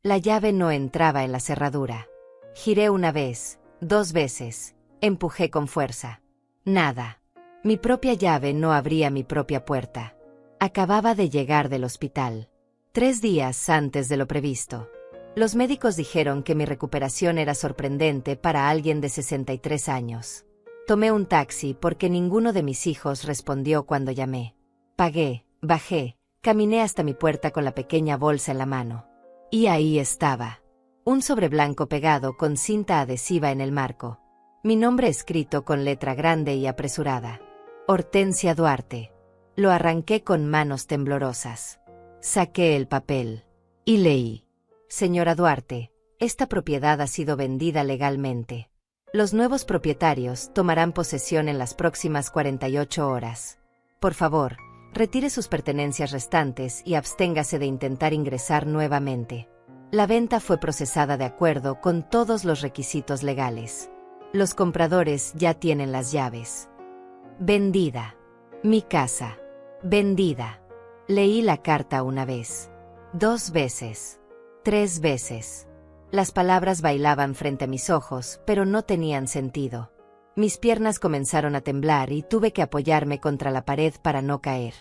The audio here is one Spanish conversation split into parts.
La llave no entraba en la cerradura. Giré una vez, 2 veces, empujé con fuerza. Nada. Mi propia llave no abría mi propia puerta. Acababa de llegar del hospital. 3 días antes de lo previsto. Los médicos dijeron que mi recuperación era sorprendente para alguien de 63 años. Tomé un taxi porque ninguno de mis hijos respondió cuando llamé. Pagué, bajé, caminé hasta mi puerta con la pequeña bolsa en la mano. Y ahí estaba. Un sobre blanco pegado con cinta adhesiva en el marco. Mi nombre escrito con letra grande y apresurada. Hortensia Duarte. Lo arranqué con manos temblorosas. Saqué el papel. Y leí. Señora Duarte, esta propiedad ha sido vendida legalmente. Los nuevos propietarios tomarán posesión en las próximas 48 horas. Por favor, retire sus pertenencias restantes y absténgase de intentar ingresar nuevamente. La venta fue procesada de acuerdo con todos los requisitos legales. Los compradores ya tienen las llaves. Vendida. Mi casa. Vendida. Leí la carta una vez. 2 veces. 3 veces. Las palabras bailaban frente a mis ojos, pero no tenían sentido. Mis piernas comenzaron a temblar y tuve que apoyarme contra la pared para no caer.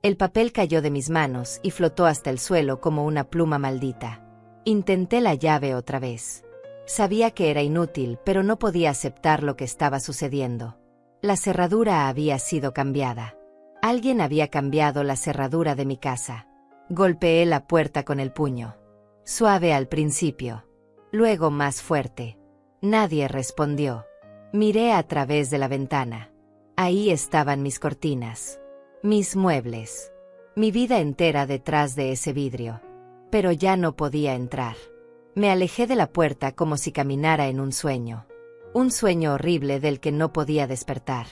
El papel cayó de mis manos y flotó hasta el suelo como una pluma maldita. Intenté la llave otra vez. Sabía que era inútil, pero no podía aceptar lo que estaba sucediendo. La cerradura había sido cambiada. Alguien había cambiado la cerradura de mi casa. Golpeé la puerta con el puño. Suave al principio. Luego más fuerte. Nadie respondió. Miré a través de la ventana. Ahí estaban mis cortinas. Mis muebles. Mi vida entera detrás de ese vidrio. Pero ya no podía entrar. Me alejé de la puerta como si caminara en un sueño. Un sueño horrible del que no podía despertar.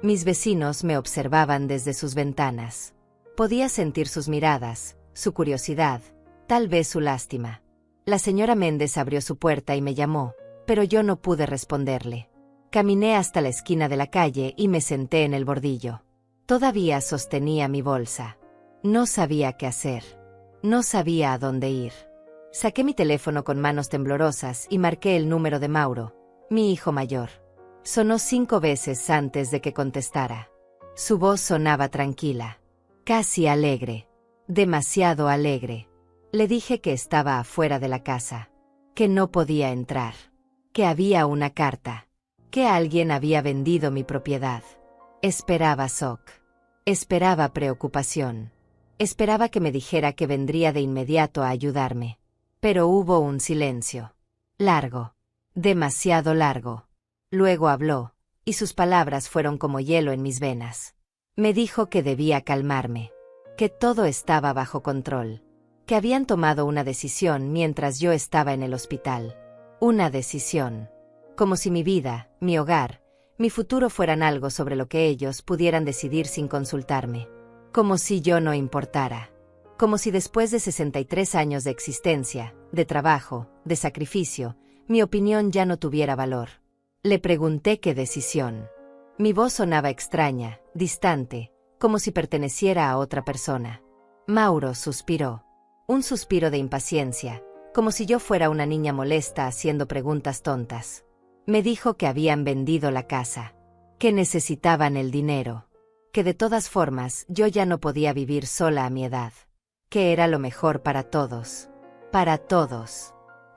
Mis vecinos me observaban desde sus ventanas. Podía sentir sus miradas, su curiosidad, tal vez su lástima. La señora Méndez abrió su puerta y me llamó, pero yo no pude responderle. Caminé hasta la esquina de la calle y me senté en el bordillo. Todavía sostenía mi bolsa. No sabía qué hacer. No sabía a dónde ir. Saqué mi teléfono con manos temblorosas y marqué el número de Mauro, mi hijo mayor. Sonó 5 veces antes de que contestara. Su voz sonaba tranquila, casi alegre, demasiado alegre. Le dije que estaba afuera de la casa, que no podía entrar, que había una carta, que alguien había vendido mi propiedad. Esperaba shock. Esperaba preocupación. Esperaba que me dijera que vendría de inmediato a ayudarme. Pero hubo un silencio. Largo. Demasiado largo. Luego habló, y sus palabras fueron como hielo en mis venas. Me dijo que debía calmarme, que todo estaba bajo control, que habían tomado una decisión mientras yo estaba en el hospital. Una decisión. Como si mi vida, mi hogar, mi futuro fueran algo sobre lo que ellos pudieran decidir sin consultarme. Como si yo no importara. Como si después de 63 años de existencia, de trabajo, de sacrificio, mi opinión ya no tuviera valor. Le pregunté qué decisión. Mi voz sonaba extraña, distante, como si perteneciera a otra persona. Mauro suspiró. Un suspiro de impaciencia, como si yo fuera una niña molesta haciendo preguntas tontas. Me dijo que habían vendido la casa, que necesitaban el dinero, que de todas formas yo ya no podía vivir sola a mi edad, que era lo mejor para todos,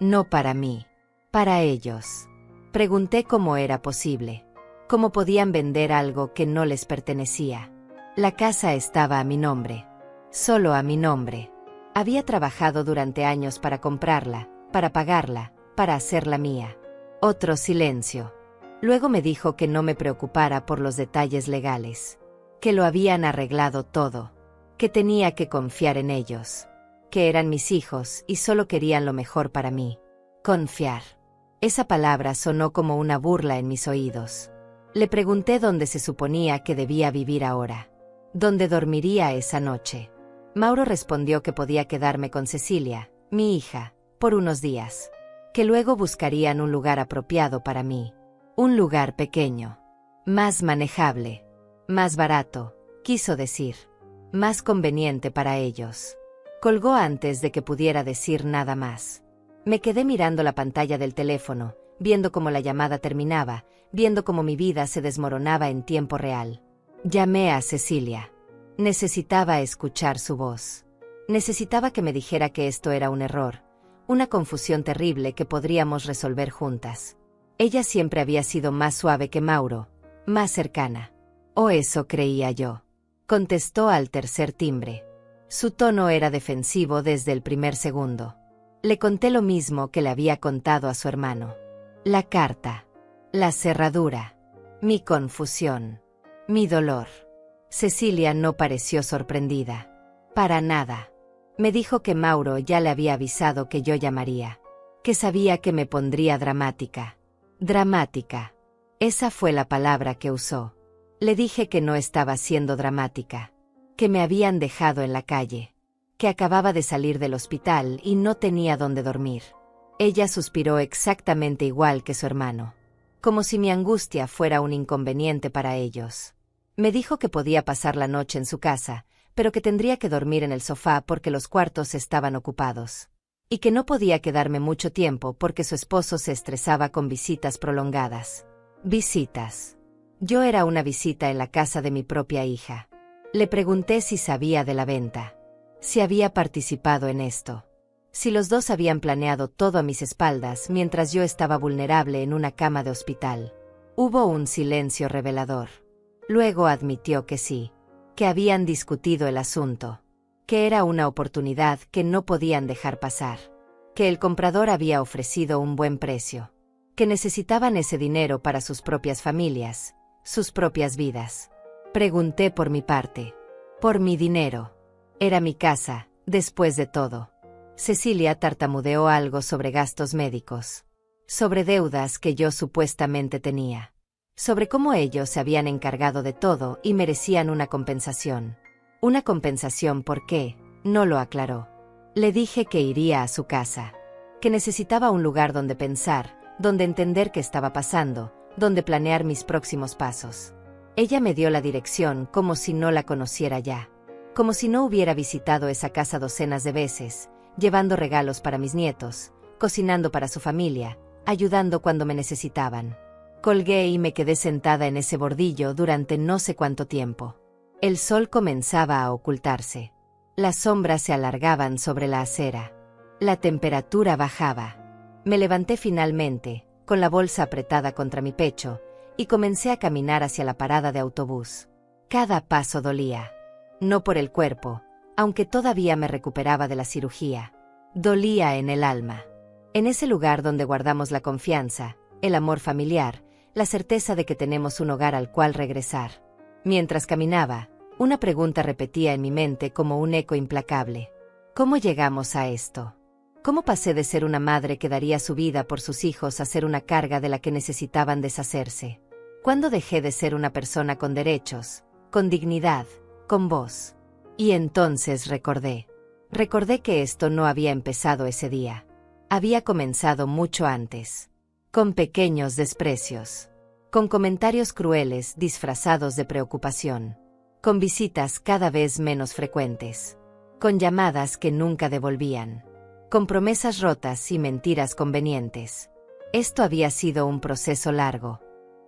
no para mí, para ellos. Pregunté cómo era posible, cómo podían vender algo que no les pertenecía. La casa estaba a mi nombre, solo a mi nombre. Había trabajado durante años para comprarla, para pagarla, para hacerla mía. Otro silencio. Luego me dijo que no me preocupara por los detalles legales, que lo habían arreglado todo, que tenía que confiar en ellos, que eran mis hijos y solo querían lo mejor para mí. Confiar. Esa palabra sonó como una burla en mis oídos. Le pregunté dónde se suponía que debía vivir ahora, dónde dormiría esa noche. Mauro respondió que podía quedarme con Cecilia, mi hija, por unos días, que luego buscarían un lugar apropiado para mí, un lugar pequeño, más manejable, más barato, quiso decir, más conveniente para ellos. Colgó antes de que pudiera decir nada más. Me quedé mirando la pantalla del teléfono, viendo cómo la llamada terminaba, viendo cómo mi vida se desmoronaba en tiempo real. Llamé a Cecilia. Necesitaba escuchar su voz. Necesitaba que me dijera que esto era un error, una confusión terrible que podríamos resolver juntas. Ella siempre había sido más suave que Mauro, más cercana. O eso creía yo. Contestó al tercer timbre. Su tono era defensivo desde el primer segundo. Le conté lo mismo que le había contado a su hermano. La carta, la cerradura, mi confusión, mi dolor. Cecilia no pareció sorprendida. Para nada. Me dijo que Mauro ya le había avisado que yo llamaría, que sabía que me pondría dramática. Dramática. Esa fue la palabra que usó. Le dije que no estaba siendo dramática, que me habían dejado en la calle, que acababa de salir del hospital y no tenía dónde dormir. Ella suspiró exactamente igual que su hermano, como si mi angustia fuera un inconveniente para ellos. Me dijo que podía pasar la noche en su casa, pero que tendría que dormir en el sofá porque los cuartos estaban ocupados, y que no podía quedarme mucho tiempo porque su esposo se estresaba con visitas prolongadas. Visitas. Yo era una visita en la casa de mi propia hija. Le pregunté si sabía de la venta, si había participado en esto, si los dos habían planeado todo a mis espaldas mientras yo estaba vulnerable en una cama de hospital. Hubo un silencio revelador. Luego admitió que sí, que habían discutido el asunto, que era una oportunidad que no podían dejar pasar, que el comprador había ofrecido un buen precio, que necesitaban ese dinero para sus propias familias, sus propias vidas. Pregunté por mi parte, por mi dinero. Era mi casa, después de todo. Cecilia tartamudeó algo sobre gastos médicos, sobre deudas que yo supuestamente tenía, sobre cómo ellos se habían encargado de todo y merecían una compensación. Una compensación ¿por qué? No lo aclaró. Le dije que iría a su casa, que necesitaba un lugar donde pensar, donde entender qué estaba pasando, donde planear mis próximos pasos. Ella me dio la dirección como si no la conociera ya, como si no hubiera visitado esa casa docenas de veces, llevando regalos para mis nietos, cocinando para su familia, ayudando cuando me necesitaban. Colgué y me quedé sentada en ese bordillo durante no sé cuánto tiempo. El sol comenzaba a ocultarse. Las sombras se alargaban sobre la acera. La temperatura bajaba. Me levanté finalmente, con la bolsa apretada contra mi pecho, y comencé a caminar hacia la parada de autobús. Cada paso dolía. No por el cuerpo, aunque todavía me recuperaba de la cirugía. Dolía en el alma. En ese lugar donde guardamos la confianza, el amor familiar, la certeza de que tenemos un hogar al cual regresar. Mientras caminaba, una pregunta repetía en mi mente como un eco implacable. ¿Cómo llegamos a esto? ¿Cómo pasé de ser una madre que daría su vida por sus hijos a ser una carga de la que necesitaban deshacerse? ¿Cuándo dejé de ser una persona con derechos, con dignidad, con voz? Y entonces recordé. Recordé que esto no había empezado ese día. Había comenzado mucho antes. Con pequeños desprecios. Con comentarios crueles disfrazados de preocupación. Con visitas cada vez menos frecuentes. Con llamadas que nunca devolvían. Con promesas rotas y mentiras convenientes. Esto había sido un proceso largo.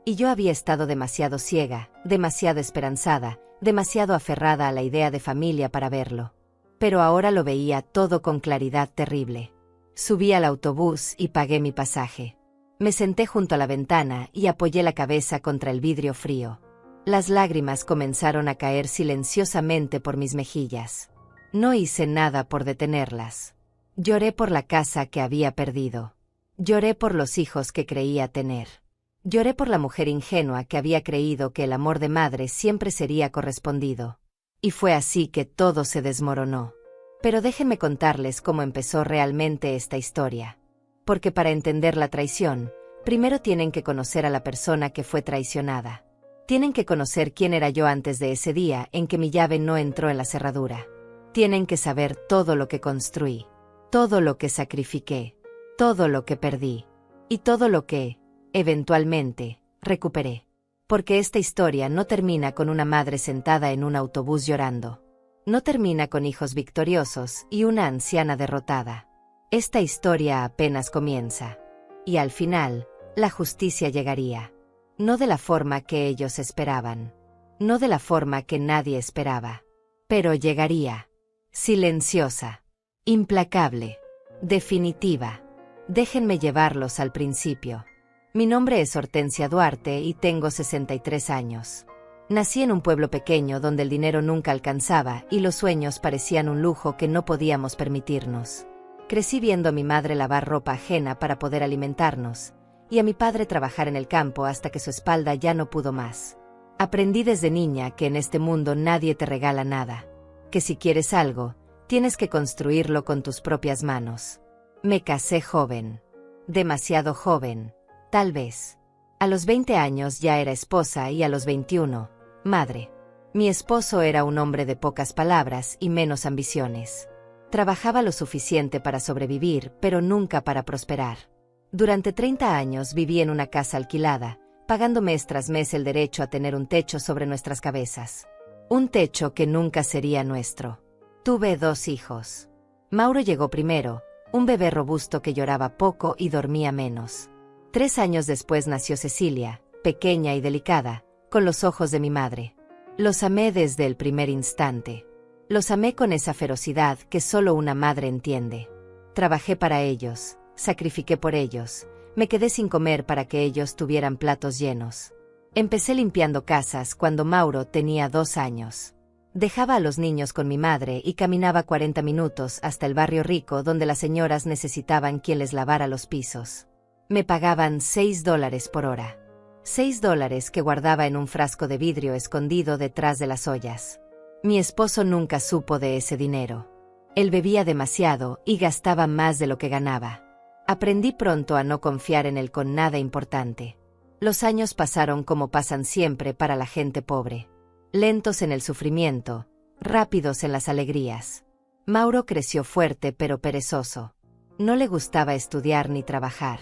Y yo había estado demasiado ciega, demasiado esperanzada, demasiado aferrada a la idea de familia para verlo. Pero ahora lo veía todo con claridad terrible. Subí al autobús y pagué mi pasaje. Me senté junto a la ventana y apoyé la cabeza contra el vidrio frío. Las lágrimas comenzaron a caer silenciosamente por mis mejillas. No hice nada por detenerlas. Lloré por la casa que había perdido. Lloré por los hijos que creía tener. Lloré por la mujer ingenua que había creído que el amor de madre siempre sería correspondido. Y fue así que todo se desmoronó. Pero déjenme contarles cómo empezó realmente esta historia. Porque para entender la traición, primero tienen que conocer a la persona que fue traicionada. Tienen que conocer quién era yo antes de ese día en que mi llave no entró en la cerradura. Tienen que saber todo lo que construí, todo lo que sacrifiqué, todo lo que perdí, y todo lo que, eventualmente, recuperé. Porque esta historia no termina con una madre sentada en un autobús llorando. No termina con hijos victoriosos y una anciana derrotada. Esta historia apenas comienza. Y al final, la justicia llegaría. No de la forma que ellos esperaban. No de la forma que nadie esperaba. Pero llegaría. Silenciosa. Implacable. Definitiva. Déjenme llevarlos al principio. Mi nombre es Hortensia Duarte y tengo 63 años. Nací en un pueblo pequeño donde el dinero nunca alcanzaba y los sueños parecían un lujo que no podíamos permitirnos. Crecí viendo a mi madre lavar ropa ajena para poder alimentarnos, y a mi padre trabajar en el campo hasta que su espalda ya no pudo más. Aprendí desde niña que en este mundo nadie te regala nada, que si quieres algo, tienes que construirlo con tus propias manos. Me casé joven. Demasiado joven, tal vez. A los 20 años ya era esposa y a los 21, madre. Mi esposo era un hombre de pocas palabras y menos ambiciones. Trabajaba lo suficiente para sobrevivir, pero nunca para prosperar. Durante 30 años viví en una casa alquilada, pagando mes tras mes el derecho a tener un techo sobre nuestras cabezas. Un techo que nunca sería nuestro. Tuve 2 hijos. Mauro llegó primero, un bebé robusto que lloraba poco y dormía menos. 3 años después nació Cecilia, pequeña y delicada, con los ojos de mi madre. Los amé desde el primer instante. Los amé con esa ferocidad que solo una madre entiende. Trabajé para ellos, sacrifiqué por ellos, me quedé sin comer para que ellos tuvieran platos llenos. Empecé limpiando casas cuando Mauro tenía 2 años. Dejaba a los niños con mi madre y caminaba 40 minutos hasta el barrio rico donde las señoras necesitaban quien les lavara los pisos. Me pagaban $6 por hora. $6 que guardaba en un frasco de vidrio escondido detrás de las ollas. Mi esposo nunca supo de ese dinero. Él bebía demasiado y gastaba más de lo que ganaba. Aprendí pronto a no confiar en él con nada importante. Los años pasaron como pasan siempre para la gente pobre. Lentos en el sufrimiento, rápidos en las alegrías. Mauro creció fuerte pero perezoso. No le gustaba estudiar ni trabajar.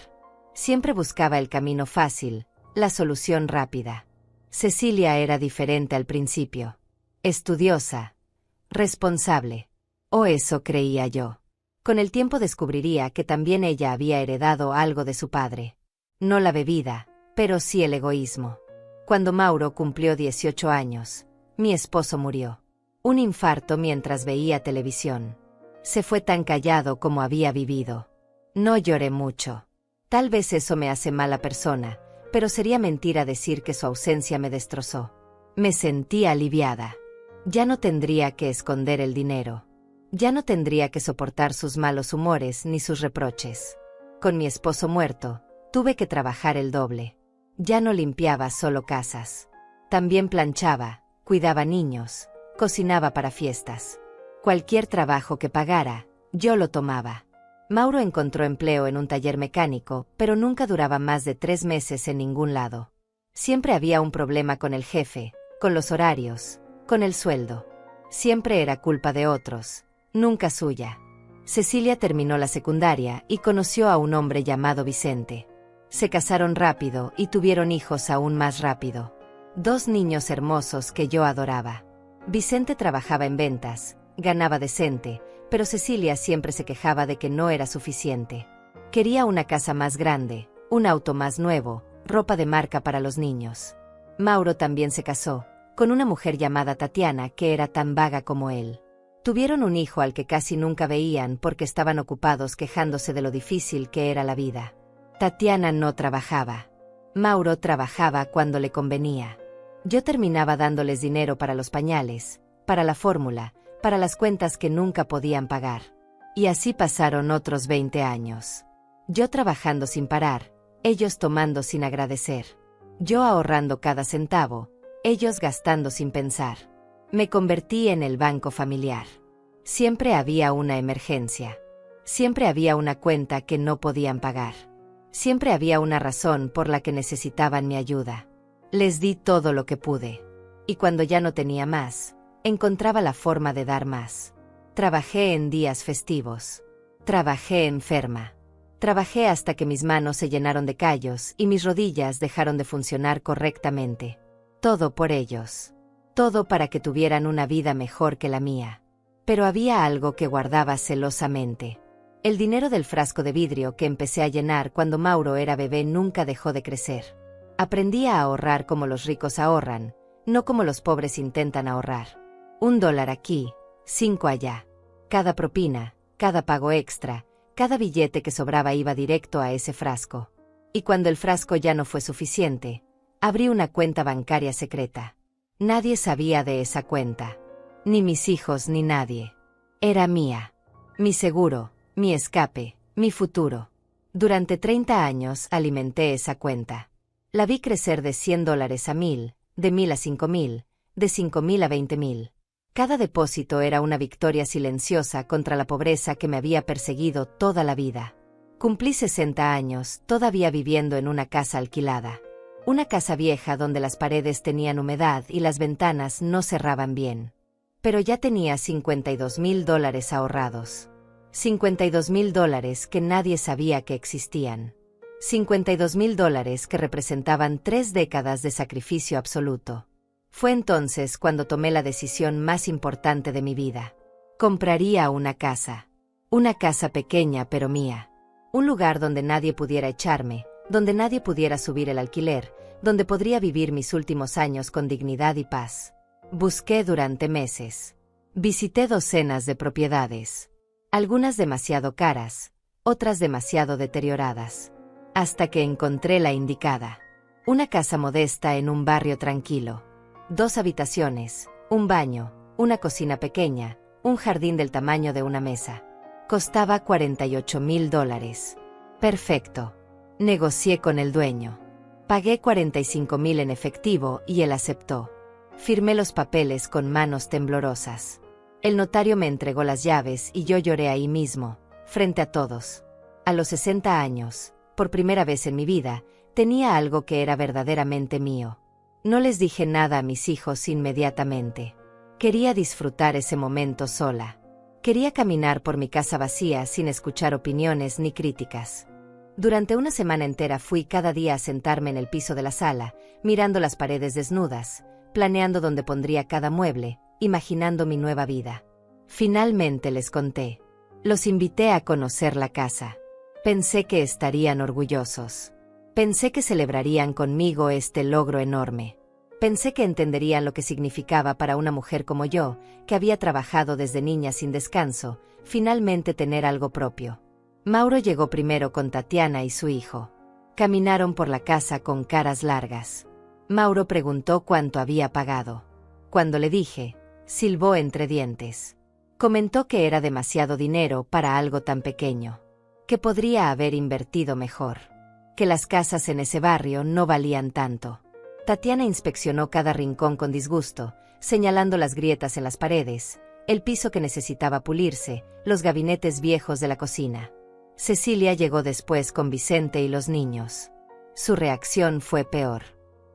Siempre buscaba el camino fácil, la solución rápida. Cecilia era diferente al principio. Estudiosa, responsable. O eso creía yo. Con el tiempo descubriría que también ella había heredado algo de su padre. No la bebida, pero sí el egoísmo. Cuando Mauro cumplió 18 años, mi esposo murió. Un infarto mientras veía televisión. Se fue tan callado como había vivido. No lloré mucho. Tal vez eso me hace mala persona, pero sería mentira decir que su ausencia me destrozó. Me sentí aliviada. Ya no tendría que esconder el dinero. Ya no tendría que soportar sus malos humores ni sus reproches. Con mi esposo muerto, tuve que trabajar el doble. Ya no limpiaba solo casas. También planchaba, cuidaba niños, cocinaba para fiestas. Cualquier trabajo que pagara, yo lo tomaba. Mauro encontró empleo en un taller mecánico, pero nunca duraba más de 3 meses en ningún lado. Siempre había un problema con el jefe, con los horarios, con el sueldo. Siempre era culpa de otros, nunca suya. Cecilia terminó la secundaria y conoció a un hombre llamado Vicente. Se casaron rápido y tuvieron hijos aún más rápido. 2 niños hermosos que yo adoraba. Vicente trabajaba en ventas, ganaba decente, pero Cecilia siempre se quejaba de que no era suficiente. Quería una casa más grande, un auto más nuevo, ropa de marca para los niños. Mauro también se casó, con una mujer llamada Tatiana que era tan vaga como él. Tuvieron un hijo al que casi nunca veían porque estaban ocupados quejándose de lo difícil que era la vida. Tatiana no trabajaba. Mauro trabajaba cuando le convenía. Yo terminaba dándoles dinero para los pañales, para la fórmula, para las cuentas que nunca podían pagar. Y así pasaron otros 20 años. Yo trabajando sin parar, ellos tomando sin agradecer. Yo ahorrando cada centavo, ellos gastando sin pensar. Me convertí en el banco familiar. Siempre había una emergencia. Siempre había una cuenta que no podían pagar. Siempre había una razón por la que necesitaban mi ayuda. Les di todo lo que pude. Y cuando ya no tenía más, encontraba la forma de dar más. Trabajé en días festivos. Trabajé enferma. Trabajé hasta que mis manos se llenaron de callos y mis rodillas dejaron de funcionar correctamente. Todo por ellos. Todo para que tuvieran una vida mejor que la mía. Pero había algo que guardaba celosamente. El dinero del frasco de vidrio que empecé a llenar cuando Mauro era bebé nunca dejó de crecer. Aprendí a ahorrar como los ricos ahorran, no como los pobres intentan ahorrar. $1 aquí, 5 allá. Cada propina, cada pago extra, cada billete que sobraba iba directo a ese frasco. Y cuando el frasco ya no fue suficiente, abrí una cuenta bancaria secreta. Nadie sabía de esa cuenta. Ni mis hijos ni nadie. Era mía. Mi seguro, mi escape, mi futuro. Durante 30 años alimenté esa cuenta. La vi crecer de $100 a 1000, de 1000 a 5000, de 5000 a 20000. Cada depósito era una victoria silenciosa contra la pobreza que me había perseguido toda la vida. Cumplí 60 años, todavía viviendo en una casa alquilada. Una casa vieja donde las paredes tenían humedad y las ventanas no cerraban bien. Pero ya tenía $52,000 ahorrados. $52,000 que nadie sabía que existían. $52,000 que representaban 3 décadas de sacrificio absoluto. Fue entonces cuando tomé la decisión más importante de mi vida. Compraría una casa. Una casa pequeña pero mía. Un lugar donde nadie pudiera echarme, donde nadie pudiera subir el alquiler, donde podría vivir mis últimos años con dignidad y paz. Busqué durante meses. Visité docenas de propiedades. Algunas demasiado caras, otras demasiado deterioradas. Hasta que encontré la indicada. Una casa modesta en un barrio tranquilo. 2 habitaciones, un baño, una cocina pequeña, un jardín del tamaño de una mesa. Costaba $48,000. Perfecto. Negocié con el dueño. Pagué $45,000 en efectivo y él aceptó. Firmé los papeles con manos temblorosas. El notario me entregó las llaves y yo lloré ahí mismo, frente a todos. A los 60 años, por primera vez en mi vida, tenía algo que era verdaderamente mío. No les dije nada a mis hijos inmediatamente. Quería disfrutar ese momento sola. Quería caminar por mi casa vacía sin escuchar opiniones ni críticas. Durante una semana entera fui cada día a sentarme en el piso de la sala, mirando las paredes desnudas, planeando dónde pondría cada mueble, imaginando mi nueva vida. Finalmente les conté. Los invité a conocer la casa. Pensé que estarían orgullosos. Pensé que celebrarían conmigo este logro enorme. Pensé que entenderían lo que significaba para una mujer como yo, que había trabajado desde niña sin descanso, finalmente tener algo propio. Mauro llegó primero con Tatiana y su hijo. Caminaron por la casa con caras largas. Mauro preguntó cuánto había pagado. Cuando le dije, silbó entre dientes. Comentó que era demasiado dinero para algo tan pequeño. Que podría haber invertido mejor. Que las casas en ese barrio no valían tanto. Tatiana inspeccionó cada rincón con disgusto, señalando las grietas en las paredes, el piso que necesitaba pulirse, los gabinetes viejos de la cocina. Cecilia llegó después con Vicente y los niños. Su reacción fue peor.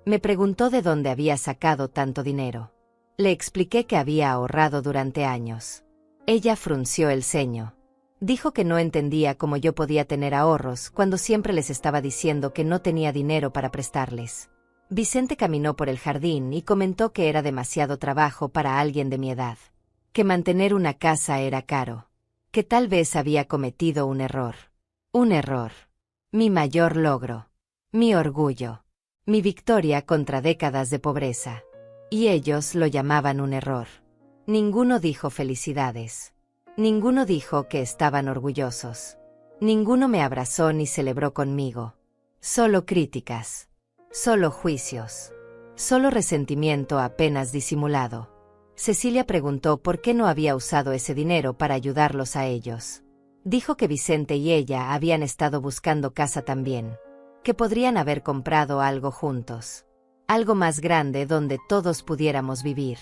Me preguntó de dónde había sacado tanto dinero. Le expliqué que había ahorrado durante años. Ella frunció el ceño. Dijo que no entendía cómo yo podía tener ahorros cuando siempre les estaba diciendo que no tenía dinero para prestarles. Vicente caminó por el jardín y comentó que era demasiado trabajo para alguien de mi edad. Que mantener una casa era caro. Que tal vez había cometido un error. Un error. Mi mayor logro. Mi orgullo. Mi victoria contra décadas de pobreza. Y ellos lo llamaban un error. Ninguno dijo felicidades. Ninguno dijo que estaban orgullosos. Ninguno me abrazó ni celebró conmigo. Solo críticas. Solo juicios. Solo resentimiento apenas disimulado. Cecilia preguntó por qué no había usado ese dinero para ayudarlos a ellos. Dijo que Vicente y ella habían estado buscando casa también. Que podrían haber comprado algo juntos. Algo más grande donde todos pudiéramos vivir.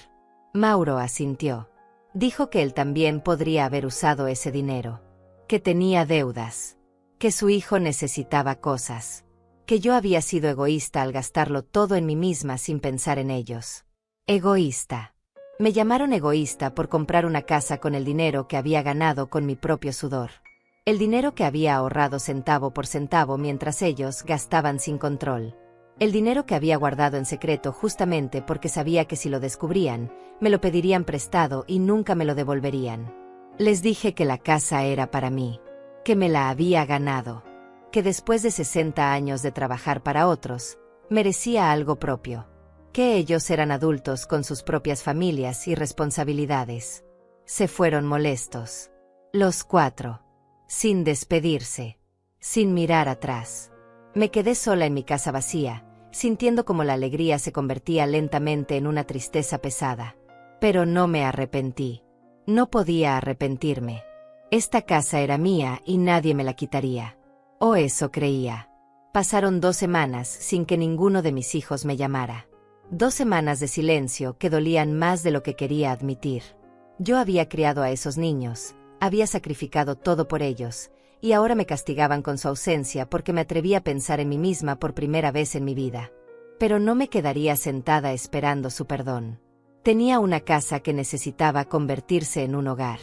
Mauro asintió. Dijo que él también podría haber usado ese dinero. Que tenía deudas. Que su hijo necesitaba cosas. Que yo había sido egoísta al gastarlo todo en mí misma sin pensar en ellos. Egoísta. Me llamaron egoísta por comprar una casa con el dinero que había ganado con mi propio sudor. El dinero que había ahorrado centavo por centavo mientras ellos gastaban sin control. El dinero que había guardado en secreto justamente porque sabía que si lo descubrían, me lo pedirían prestado y nunca me lo devolverían. Les dije que la casa era para mí. que me la había ganado, que después de 60 años de trabajar para otros, merecía algo propio, que ellos eran adultos con sus propias familias y responsabilidades. Se fueron molestos. Los 4. Sin despedirse. Sin mirar atrás. Me quedé sola en mi casa vacía, sintiendo como la alegría se convertía lentamente en una tristeza pesada. Pero no me arrepentí. No podía arrepentirme. Esta casa era mía y nadie me la quitaría. O eso creía. Pasaron 2 semanas sin que ninguno de mis hijos me llamara. 2 semanas de silencio que dolían más de lo que quería admitir. Yo había criado a esos niños, había sacrificado todo por ellos, y ahora me castigaban con su ausencia porque me atreví a pensar en mí misma por primera vez en mi vida. Pero no me quedaría sentada esperando su perdón. Tenía una casa que necesitaba convertirse en un hogar.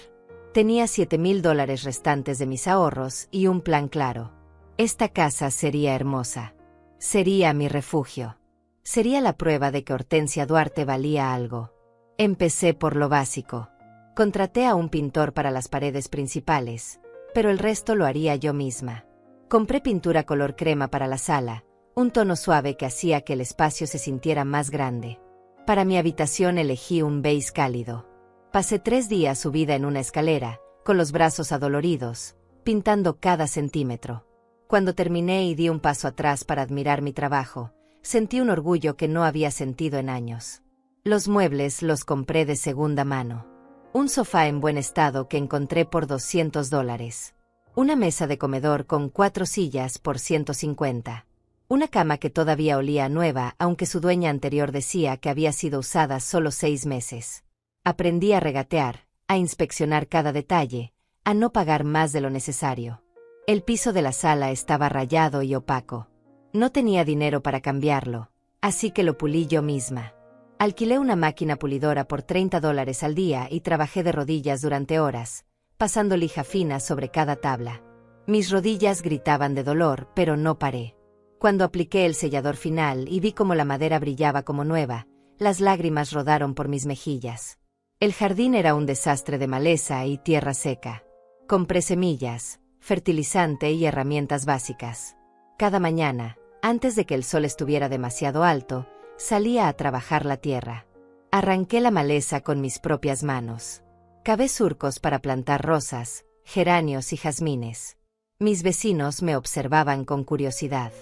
Tenía $7,000 restantes de mis ahorros y un plan claro. Esta casa sería hermosa. Sería mi refugio. Sería la prueba de que Hortensia Duarte valía algo. Empecé por lo básico. Contraté a un pintor para las paredes principales, pero el resto lo haría yo misma. Compré pintura color crema para la sala, un tono suave que hacía que el espacio se sintiera más grande. Para mi habitación elegí un beige cálido. Pasé 3 días subida en una escalera, con los brazos adoloridos, pintando cada centímetro. Cuando terminé y di un paso atrás para admirar mi trabajo, sentí un orgullo que no había sentido en años. Los muebles los compré de segunda mano. Un sofá en buen estado que encontré por $200. Una mesa de comedor con 4 sillas por $150. Una cama que todavía olía nueva, aunque su dueña anterior decía que había sido usada solo 6 meses. Aprendí a regatear, a inspeccionar cada detalle, a no pagar más de lo necesario. El piso de la sala estaba rayado y opaco. No tenía dinero para cambiarlo, así que lo pulí yo misma. Alquilé una máquina pulidora por $30 al día y trabajé de rodillas durante horas, pasando lija fina sobre cada tabla. Mis rodillas gritaban de dolor, pero no paré. Cuando apliqué el sellador final y vi cómo la madera brillaba como nueva, las lágrimas rodaron por mis mejillas. El jardín era un desastre de maleza y tierra seca. Compré semillas, fertilizante y herramientas básicas. Cada mañana, antes de que el sol estuviera demasiado alto, salía a trabajar la tierra. Arranqué la maleza con mis propias manos. Cavé surcos para plantar rosas, geranios y jazmines. Mis vecinos me observaban con curiosidad.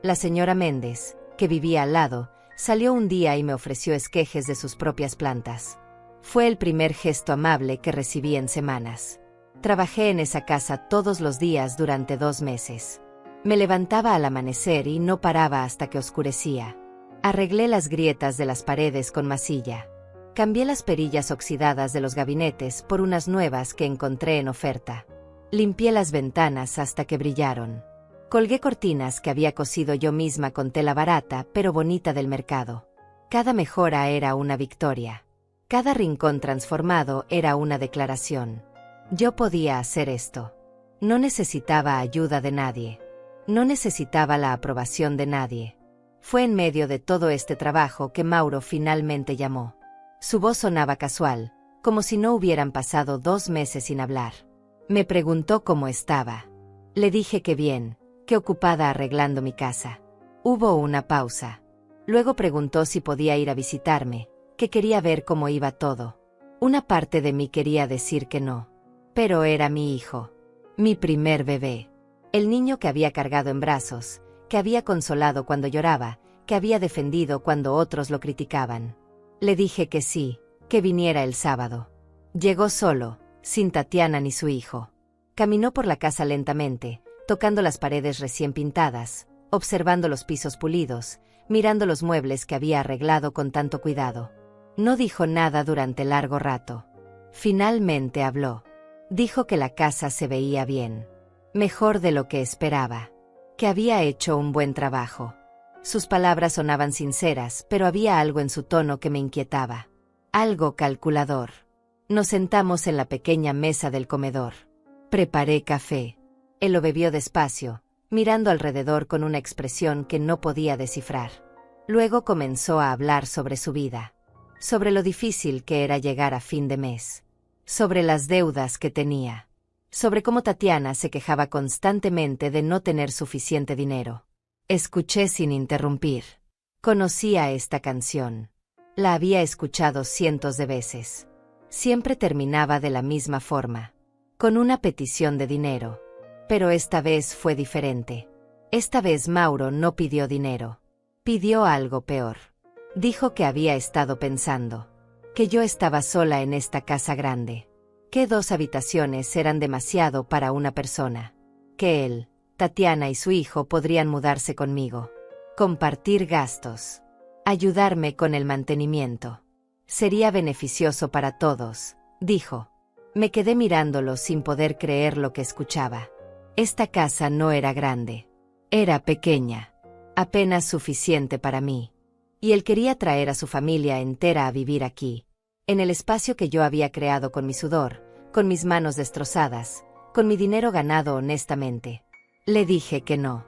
La señora Méndez, que vivía al lado, salió un día y me ofreció esquejes de sus propias plantas. Fue el primer gesto amable que recibí en semanas. Trabajé en esa casa todos los días durante 2 meses. Me levantaba al amanecer y no paraba hasta que oscurecía. Arreglé las grietas de las paredes con masilla. Cambié las perillas oxidadas de los gabinetes por unas nuevas que encontré en oferta. Limpié las ventanas hasta que brillaron. Colgué cortinas que había cosido yo misma con tela barata pero bonita del mercado. Cada mejora era una victoria. Cada rincón transformado era una declaración. Yo podía hacer esto. No necesitaba ayuda de nadie. No necesitaba la aprobación de nadie. Fue en medio de todo este trabajo que Mauro finalmente llamó. Su voz sonaba casual, como si no hubieran pasado 2 meses sin hablar. Me preguntó cómo estaba. Le dije que bien, que ocupada arreglando mi casa. Hubo una pausa. Luego preguntó si podía ir a visitarme, que quería ver cómo iba todo. Una parte de mí quería decir que no. Pero era mi hijo. Mi primer bebé. El niño que había cargado en brazos, que había consolado cuando lloraba, que había defendido cuando otros lo criticaban. Le dije que sí, que viniera el sábado. Llegó solo, sin Tatiana ni su hijo. Caminó por la casa lentamente, tocando las paredes recién pintadas, observando los pisos pulidos, mirando los muebles que había arreglado con tanto cuidado. No dijo nada durante largo rato. Finalmente habló. Dijo que la casa se veía bien. Mejor de lo que esperaba. Que había hecho un buen trabajo. Sus palabras sonaban sinceras, pero había algo en su tono que me inquietaba. Algo calculador. Nos sentamos en la pequeña mesa del comedor. Preparé café. Él lo bebió despacio, mirando alrededor con una expresión que no podía descifrar. Luego comenzó a hablar sobre su vida. Sobre lo difícil que era llegar a fin de mes. Sobre las deudas que tenía. sobre cómo Tatiana se quejaba constantemente de no tener suficiente dinero. Escuché sin interrumpir. Conocía esta canción. La había escuchado cientos de veces. Siempre terminaba de la misma forma, con una petición de dinero. Pero esta vez fue diferente. Esta vez Mauro no pidió dinero. Pidió algo peor. Dijo que había estado pensando. Que yo estaba sola en esta casa grande. Que 2 habitaciones eran demasiado para una persona. Que él, Tatiana y su hijo podrían mudarse conmigo. Compartir gastos. Ayudarme con el mantenimiento. Sería beneficioso para todos, dijo. Me quedé mirándolo sin poder creer lo que escuchaba. Esta casa no era grande. Era pequeña. Apenas suficiente para mí. Y él quería traer a su familia entera a vivir aquí. En el espacio que yo había creado con mi sudor, con mis manos destrozadas, con mi dinero ganado honestamente. Le dije que no.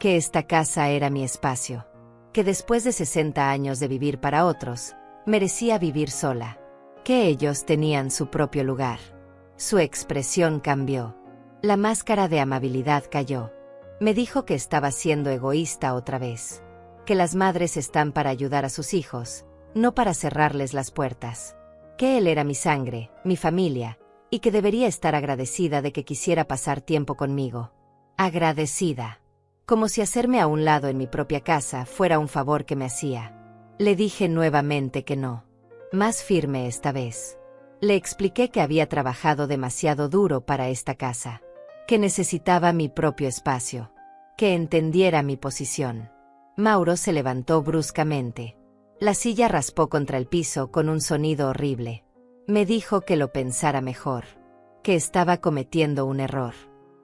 Que esta casa era mi espacio. Que después de 60 años de vivir para otros, merecía vivir sola. Que ellos tenían su propio lugar. Su expresión cambió. La máscara de amabilidad cayó. Me dijo que estaba siendo egoísta otra vez. Que las madres están para ayudar a sus hijos, no para cerrarles las puertas. Que él era mi sangre, mi familia, y que debería estar agradecida de que quisiera pasar tiempo conmigo. Agradecida. Como si hacerme a un lado en mi propia casa fuera un favor que me hacía. Le dije nuevamente que no. Más firme esta vez. Le expliqué que había trabajado demasiado duro para esta casa. Que necesitaba mi propio espacio. Que entendiera mi posición. Mauro se levantó bruscamente. La silla raspó contra el piso con un sonido horrible. Me dijo que lo pensara mejor. Que estaba cometiendo un error.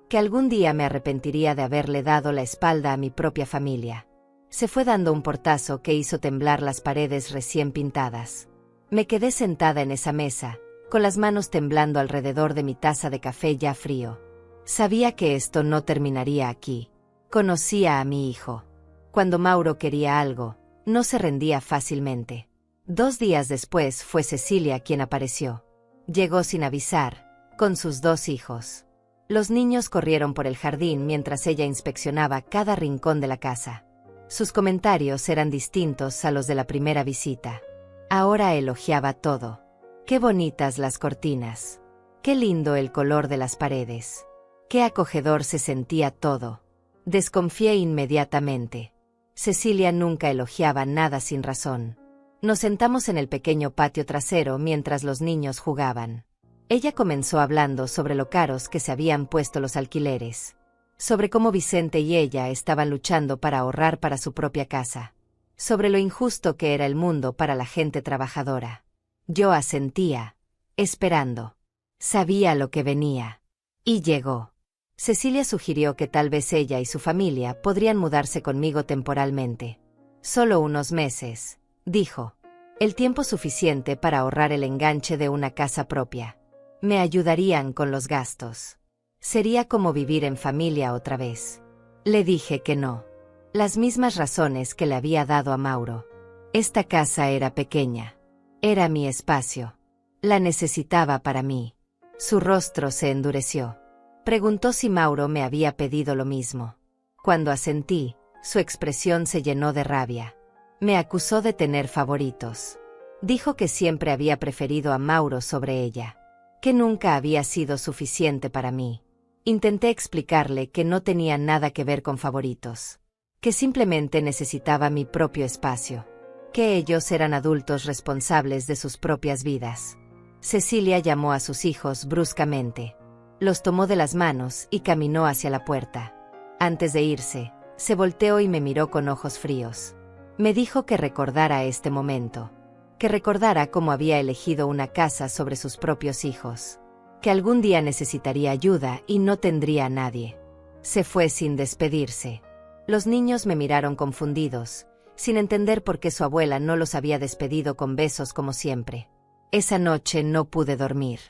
Que algún día me arrepentiría de haberle dado la espalda a mi propia familia. Se fue dando un portazo que hizo temblar las paredes recién pintadas. Me quedé sentada en esa mesa, con las manos temblando alrededor de mi taza de café ya frío. Sabía que esto no terminaría aquí. Conocía a mi hijo. Cuando Mauro quería algo, no se rendía fácilmente. 2 días después fue Cecilia quien apareció. Llegó sin avisar, con sus 2 hijos. Los niños corrieron por el jardín mientras ella inspeccionaba cada rincón de la casa. Sus comentarios eran distintos a los de la primera visita. Ahora elogiaba todo. Qué bonitas las cortinas. Qué lindo el color de las paredes. Qué acogedor se sentía todo. Desconfié inmediatamente. Cecilia nunca elogiaba nada sin razón. Nos sentamos en el pequeño patio trasero mientras los niños jugaban. Ella comenzó hablando sobre lo caros que se habían puesto los alquileres. Sobre cómo Vicente y ella estaban luchando para ahorrar para su propia casa. Sobre lo injusto que era el mundo para la gente trabajadora. Yo asentía, esperando. Sabía lo que venía. Y llegó. Cecilia sugirió que tal vez ella y su familia podrían mudarse conmigo temporalmente. Solo unos meses, dijo. El tiempo suficiente para ahorrar el enganche de una casa propia. Me ayudarían con los gastos. Sería como vivir en familia otra vez. Le dije que no. Las mismas razones que le había dado a Mauro. Esta casa era pequeña. Era mi espacio. La necesitaba para mí. Su rostro se endureció. Preguntó si Mauro me había pedido lo mismo. Cuando asentí, su expresión se llenó de rabia. Me acusó de tener favoritos. Dijo que siempre había preferido a Mauro sobre ella. Que nunca había sido suficiente para mí. Intenté explicarle que no tenía nada que ver con favoritos. Que simplemente necesitaba mi propio espacio. Que ellos eran adultos responsables de sus propias vidas. Cecilia llamó a sus hijos bruscamente. Los tomó de las manos y caminó hacia la puerta. Antes de irse, se volteó y me miró con ojos fríos. Me dijo que recordara este momento. Que recordara cómo había elegido una casa sobre sus propios hijos. Que algún día necesitaría ayuda y no tendría a nadie. Se fue sin despedirse. Los niños me miraron confundidos, sin entender por qué su abuela no los había despedido con besos como siempre. Esa noche no pude dormir.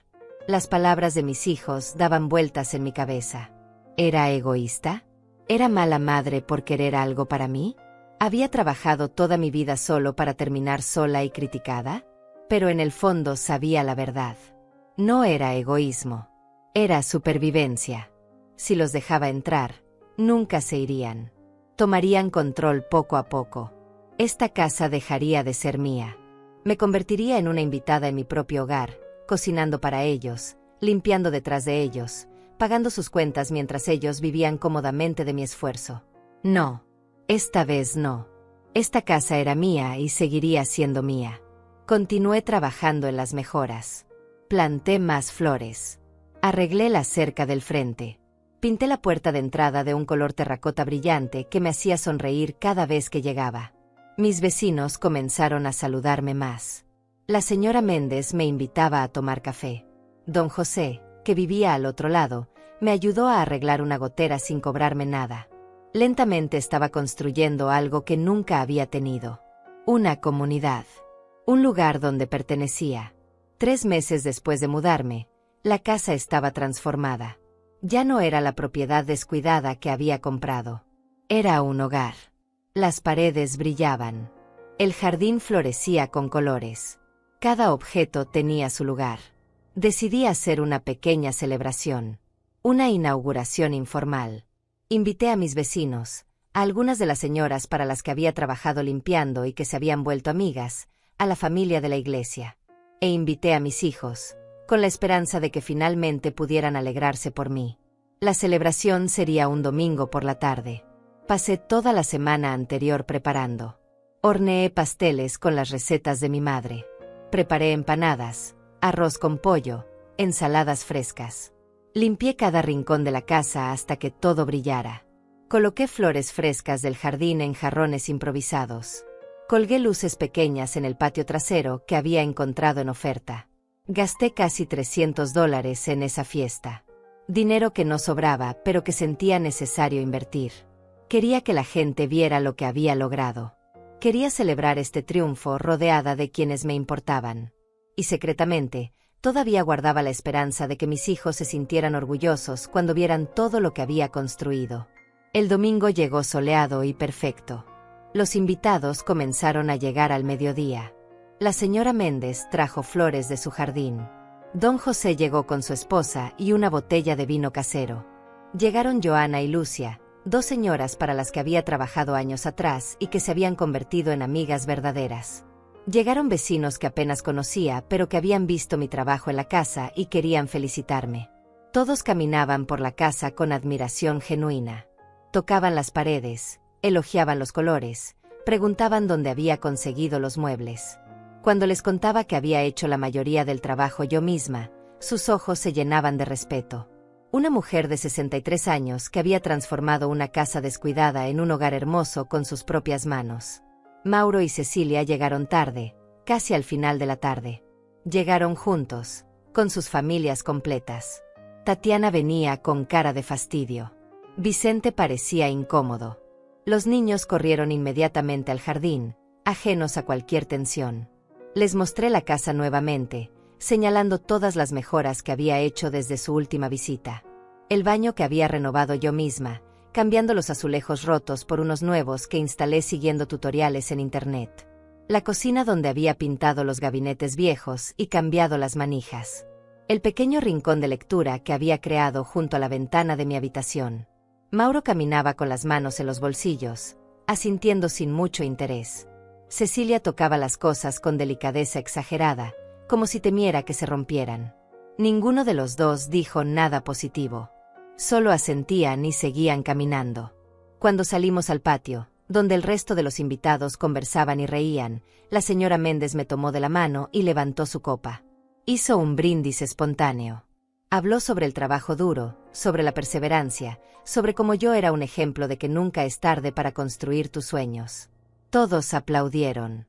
Las palabras de mis hijos daban vueltas en mi cabeza. ¿Era egoísta? ¿Era mala madre por querer algo para mí? ¿Había trabajado toda mi vida solo para terminar sola y criticada? Pero en el fondo sabía la verdad. No era egoísmo. Era supervivencia. Si los dejaba entrar, nunca se irían. Tomarían control poco a poco. Esta casa dejaría de ser mía. Me convertiría en una invitada en mi propio hogar, cocinando para ellos, limpiando detrás de ellos, pagando sus cuentas mientras ellos vivían cómodamente de mi esfuerzo. No. Esta vez no. Esta casa era mía y seguiría siendo mía. Continué trabajando en las mejoras. Planté más flores. Arreglé la cerca del frente. Pinté la puerta de entrada de un color terracota brillante que me hacía sonreír cada vez que llegaba. Mis vecinos comenzaron a saludarme más. La señora Méndez me invitaba a tomar café. Don José, que vivía al otro lado, me ayudó a arreglar una gotera sin cobrarme nada. Lentamente estaba construyendo algo que nunca había tenido. Una comunidad. Un lugar donde pertenecía. 3 meses después de mudarme, la casa estaba transformada. Ya no era la propiedad descuidada que había comprado. Era un hogar. Las paredes brillaban. El jardín florecía con colores. Cada objeto tenía su lugar. Decidí hacer una pequeña celebración. Una inauguración informal. Invité a mis vecinos, a algunas de las señoras para las que había trabajado limpiando y que se habían vuelto amigas, a la familia de la iglesia. E invité a mis hijos, con la esperanza de que finalmente pudieran alegrarse por mí. La celebración sería un domingo por la tarde. Pasé toda la semana anterior preparando. Horneé pasteles con las recetas de mi madre. Preparé empanadas, arroz con pollo, ensaladas frescas. Limpié cada rincón de la casa hasta que todo brillara. Coloqué flores frescas del jardín en jarrones improvisados. Colgué luces pequeñas en el patio trasero que había encontrado en oferta. Gasté casi $300 en esa fiesta. Dinero que no sobraba, pero que sentía necesario invertir. Quería que la gente viera lo que había logrado. Quería celebrar este triunfo rodeada de quienes me importaban. Y secretamente, todavía guardaba la esperanza de que mis hijos se sintieran orgullosos cuando vieran todo lo que había construido. El domingo llegó soleado y perfecto. Los invitados comenzaron a llegar al mediodía. La señora Méndez trajo flores de su jardín. Don José llegó con su esposa y una botella de vino casero. Llegaron Joana y Lucia, 2 señoras para las que había trabajado años atrás y que se habían convertido en amigas verdaderas. Llegaron vecinos que apenas conocía, pero que habían visto mi trabajo en la casa y querían felicitarme. Todos caminaban por la casa con admiración genuina. Tocaban las paredes, elogiaban los colores, preguntaban dónde había conseguido los muebles. Cuando les contaba que había hecho la mayoría del trabajo yo misma, sus ojos se llenaban de respeto. Una mujer de 63 años que había transformado una casa descuidada en un hogar hermoso con sus propias manos. Mauro y Cecilia llegaron tarde, casi al final de la tarde. Llegaron juntos, con sus familias completas. Tatiana venía con cara de fastidio. Vicente parecía incómodo. Los niños corrieron inmediatamente al jardín, ajenos a cualquier tensión. Les mostré la casa nuevamente, señalando todas las mejoras que había hecho desde su última visita. El baño que había renovado yo misma, cambiando los azulejos rotos por unos nuevos que instalé siguiendo tutoriales en internet. La cocina donde había pintado los gabinetes viejos y cambiado las manijas. El pequeño rincón de lectura que había creado junto a la ventana de mi habitación. Mauro caminaba con las manos en los bolsillos, asintiendo sin mucho interés. Cecilia tocaba las cosas con delicadeza exagerada, como si temiera que se rompieran. Ninguno de los dos dijo nada positivo. Solo asentían y seguían caminando. Cuando salimos al patio, donde el resto de los invitados conversaban y reían, la señora Méndez me tomó de la mano y levantó su copa. Hizo un brindis espontáneo. Habló sobre el trabajo duro, sobre la perseverancia, sobre cómo yo era un ejemplo de que nunca es tarde para construir tus sueños. Todos aplaudieron.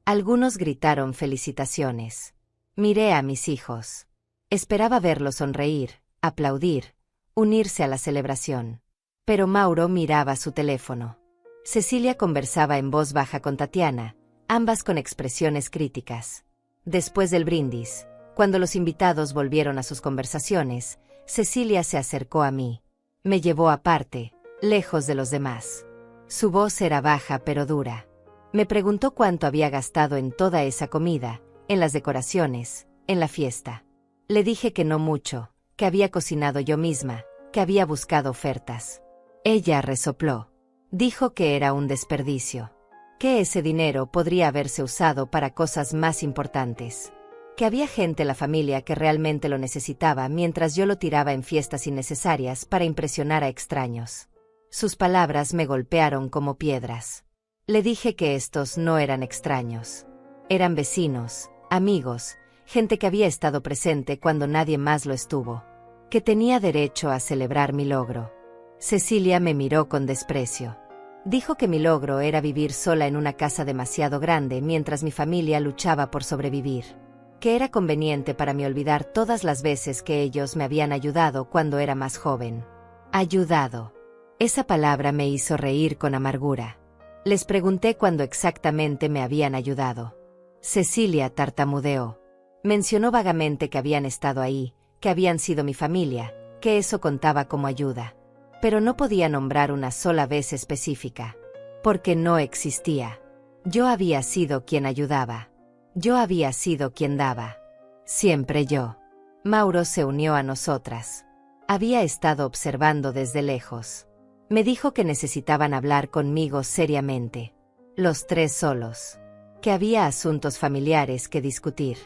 Algunos gritaron felicitaciones. Miré a mis hijos. Esperaba verlos sonreír, aplaudir, unirse a la celebración. Pero Mauro miraba su teléfono. Cecilia conversaba en voz baja con Tatiana, ambas con expresiones críticas. Después del brindis, cuando los invitados volvieron a sus conversaciones, Cecilia se acercó a mí. Me llevó aparte, lejos de los demás. Su voz era baja pero dura. Me preguntó cuánto había gastado en toda esa comida, en las decoraciones, en la fiesta. Le dije que no mucho, que había cocinado yo misma, que había buscado ofertas. Ella resopló. Dijo que era un desperdicio, que ese dinero podría haberse usado para cosas más importantes, que había gente en la familia que realmente lo necesitaba mientras yo lo tiraba en fiestas innecesarias para impresionar a extraños. Sus palabras me golpearon como piedras. Le dije que estos no eran extraños. Eran vecinos, amigos, gente que había estado presente cuando nadie más lo estuvo, que tenía derecho a celebrar mi logro. Cecilia me miró con desprecio. Dijo que mi logro era vivir sola en una casa demasiado grande mientras mi familia luchaba por sobrevivir, que era conveniente para mí olvidar todas las veces que ellos me habían ayudado cuando era más joven. Ayudado. Esa palabra me hizo reír con amargura. Les pregunté cuándo exactamente me habían ayudado. Cecilia tartamudeó. Mencionó vagamente que habían estado ahí, que habían sido mi familia, que eso contaba como ayuda. Pero no podía nombrar una sola vez específica, porque no existía. Yo había sido quien ayudaba. Yo había sido quien daba. Siempre yo. Mauro se unió a nosotras. Había estado observando desde lejos. Me dijo que necesitaban hablar conmigo seriamente. Los tres solos. Que había asuntos familiares que discutir.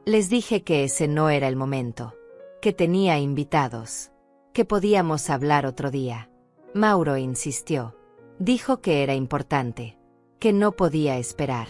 Les dije que ese no era el momento. Que tenía invitados. Que podíamos hablar otro día. Mauro insistió. Dijo que era importante. Que no podía esperar.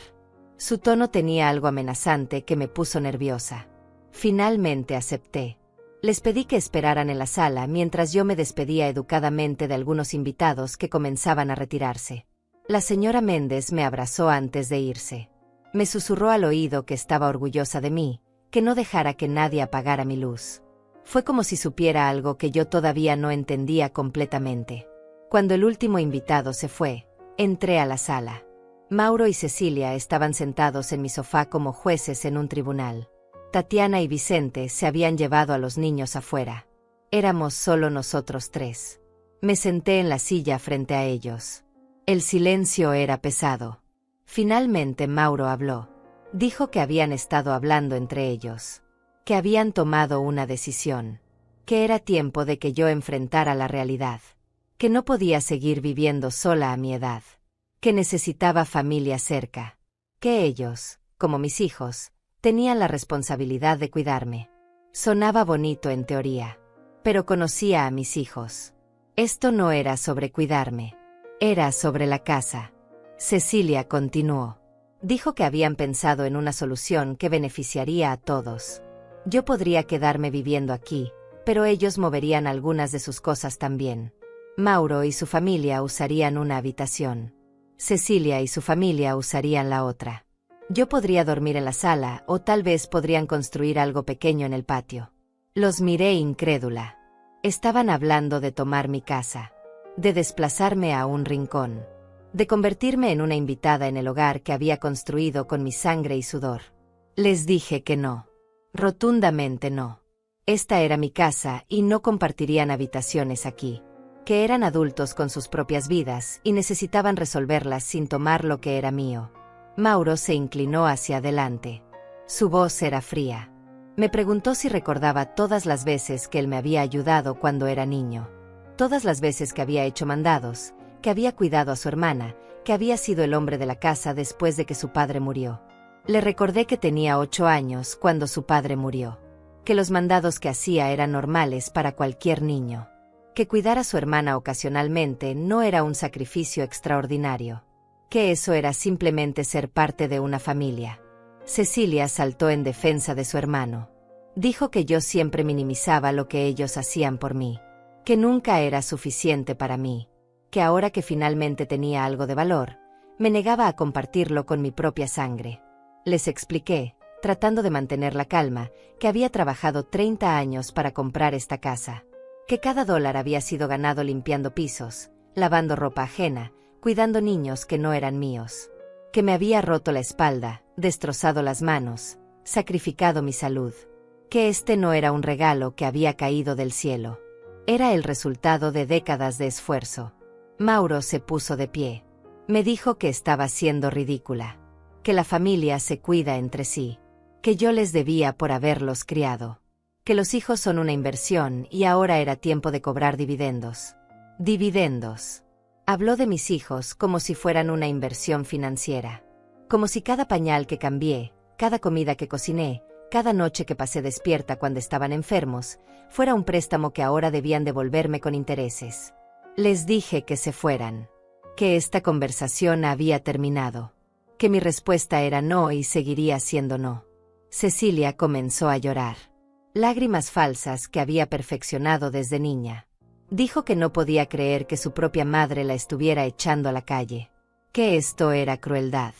Su tono tenía algo amenazante que me puso nerviosa. Finalmente acepté. Les pedí que esperaran en la sala mientras yo me despedía educadamente de algunos invitados que comenzaban a retirarse. La señora Méndez me abrazó antes de irse. Me susurró al oído que estaba orgullosa de mí, que no dejara que nadie apagara mi luz. Fue como si supiera algo que yo todavía no entendía completamente. Cuando el último invitado se fue, entré a la sala. Mauro y Cecilia estaban sentados en mi sofá como jueces en un tribunal. Tatiana y Vicente se habían llevado a los niños afuera. Éramos solo nosotros tres. Me senté en la silla frente a ellos. El silencio era pesado. Finalmente Mauro habló. Dijo que habían estado hablando entre ellos. Que habían tomado una decisión. Que era tiempo de que yo enfrentara la realidad. Que no podía seguir viviendo sola a mi edad. Que necesitaba familia cerca. Que ellos, como mis hijos, tenían la responsabilidad de cuidarme. Sonaba bonito en teoría. Pero conocía a mis hijos. Esto no era sobre cuidarme. Era sobre la casa. Cecilia continuó. Dijo que habían pensado en una solución que beneficiaría a todos. Yo podría quedarme viviendo aquí, pero ellos moverían algunas de sus cosas también. Mauro y su familia usarían una habitación. Cecilia y su familia usarían la otra. Yo podría dormir en la sala o tal vez podrían construir algo pequeño en el patio. Los miré incrédula. Estaban hablando de tomar mi casa, de desplazarme a un rincón, de convertirme en una invitada en el hogar que había construido con mi sangre y sudor. Les dije que no. Rotundamente no. Esta era mi casa y no compartirían habitaciones aquí. Que eran adultos con sus propias vidas y necesitaban resolverlas sin tomar lo que era mío. Mauro se inclinó hacia adelante. Su voz era fría. Me preguntó si recordaba todas las veces que él me había ayudado cuando era niño. Todas las veces que había hecho mandados, que había cuidado a su hermana, que había sido el hombre de la casa después de que su padre murió. Le recordé que tenía 8 años cuando su padre murió. Que los mandados que hacía eran normales para cualquier niño. Que cuidar a su hermana ocasionalmente no era un sacrificio extraordinario. Que eso era simplemente ser parte de una familia. Cecilia saltó en defensa de su hermano. Dijo que yo siempre minimizaba lo que ellos hacían por mí. Que nunca era suficiente para mí. Que ahora que finalmente tenía algo de valor, me negaba a compartirlo con mi propia sangre. Les expliqué, tratando de mantener la calma, que había trabajado 30 años para comprar esta casa. Que cada dólar había sido ganado limpiando pisos, lavando ropa ajena, cuidando niños que no eran míos. Que me había roto la espalda, destrozado las manos, sacrificado mi salud. Que este no era un regalo que había caído del cielo. Era el resultado de décadas de esfuerzo. Mauro se puso de pie. Me dijo que estaba siendo ridícula. Que la familia se cuida entre sí. Que yo les debía por haberlos criado. que los hijos son una inversión y ahora era tiempo de cobrar dividendos. Dividendos. Habló de mis hijos como si fueran una inversión financiera. Como si cada pañal que cambié, cada comida que cociné, cada noche que pasé despierta cuando estaban enfermos, fuera un préstamo que ahora debían devolverme con intereses. Les dije que se fueran. Que esta conversación había terminado. Que mi respuesta era no y seguiría siendo no. Cecilia comenzó a llorar. Lágrimas falsas que había perfeccionado desde niña. Dijo que no podía creer que su propia madre la estuviera echando a la calle. Que esto era crueldad.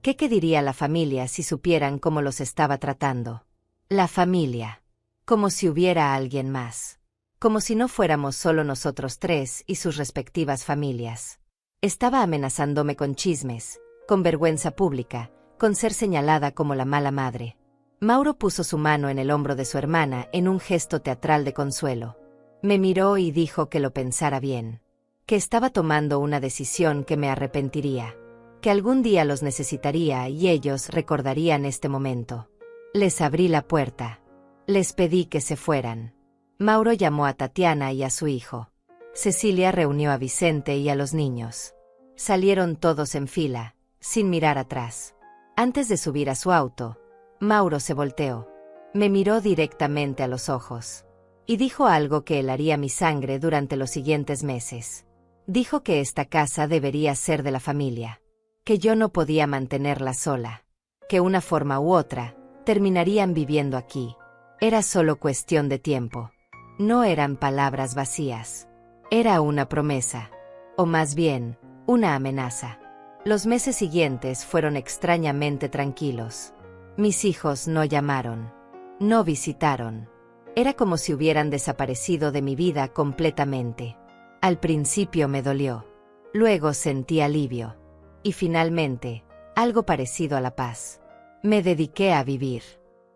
¿Qué diría la familia si supieran cómo los estaba tratando? La familia. Como si hubiera alguien más. Como si no fuéramos solo nosotros tres y sus respectivas familias. Estaba amenazándome con chismes, con vergüenza pública, con ser señalada como la mala madre. Mauro puso su mano en el hombro de su hermana en un gesto teatral de consuelo. Me miró y dijo que lo pensara bien. Que estaba tomando una decisión que me arrepentiría. Que algún día los necesitaría y ellos recordarían este momento. Les abrí la puerta. Les pedí que se fueran. Mauro llamó a Tatiana y a su hijo. Cecilia reunió a Vicente y a los niños. Salieron todos en fila, sin mirar atrás. Antes de subir a su auto, Mauro se volteó. Me miró directamente a los ojos. Y dijo algo que helaría mi sangre durante los siguientes meses. Dijo que esta casa debería ser de la familia. Que yo no podía mantenerla sola. Que una forma u otra, terminarían viviendo aquí. Era solo cuestión de tiempo. No eran palabras vacías. Era una promesa. O más bien, una amenaza. Los meses siguientes fueron extrañamente tranquilos. Mis hijos no llamaron. No visitaron. Era como si hubieran desaparecido de mi vida completamente. Al principio me dolió. Luego sentí alivio. Y finalmente, algo parecido a la paz. Me dediqué a vivir.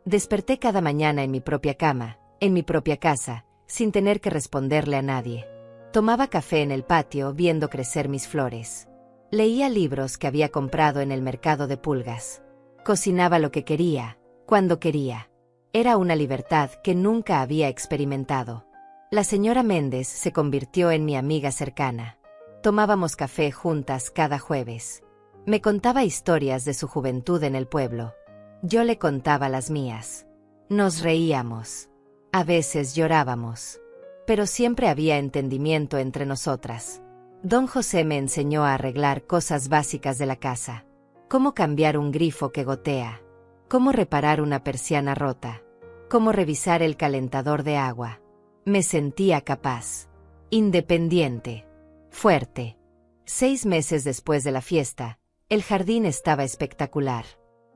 Desperté cada mañana en mi propia cama, en mi propia casa, sin tener que responderle a nadie. Tomaba café en el patio viendo crecer mis flores. Leía libros que había comprado en el mercado de pulgas. Cocinaba lo que quería, cuando quería. Era una libertad que nunca había experimentado. La señora Méndez se convirtió en mi amiga cercana. Tomábamos café juntas cada jueves. Me contaba historias de su juventud en el pueblo. Yo le contaba las mías. Nos reíamos. A veces llorábamos. Pero siempre había entendimiento entre nosotras. Don José me enseñó a arreglar cosas básicas de la casa. Cómo cambiar un grifo que gotea. Cómo reparar una persiana rota. Cómo revisar el calentador de agua. Me sentía capaz. Independiente. Fuerte. 6 meses después de la fiesta, el jardín estaba espectacular.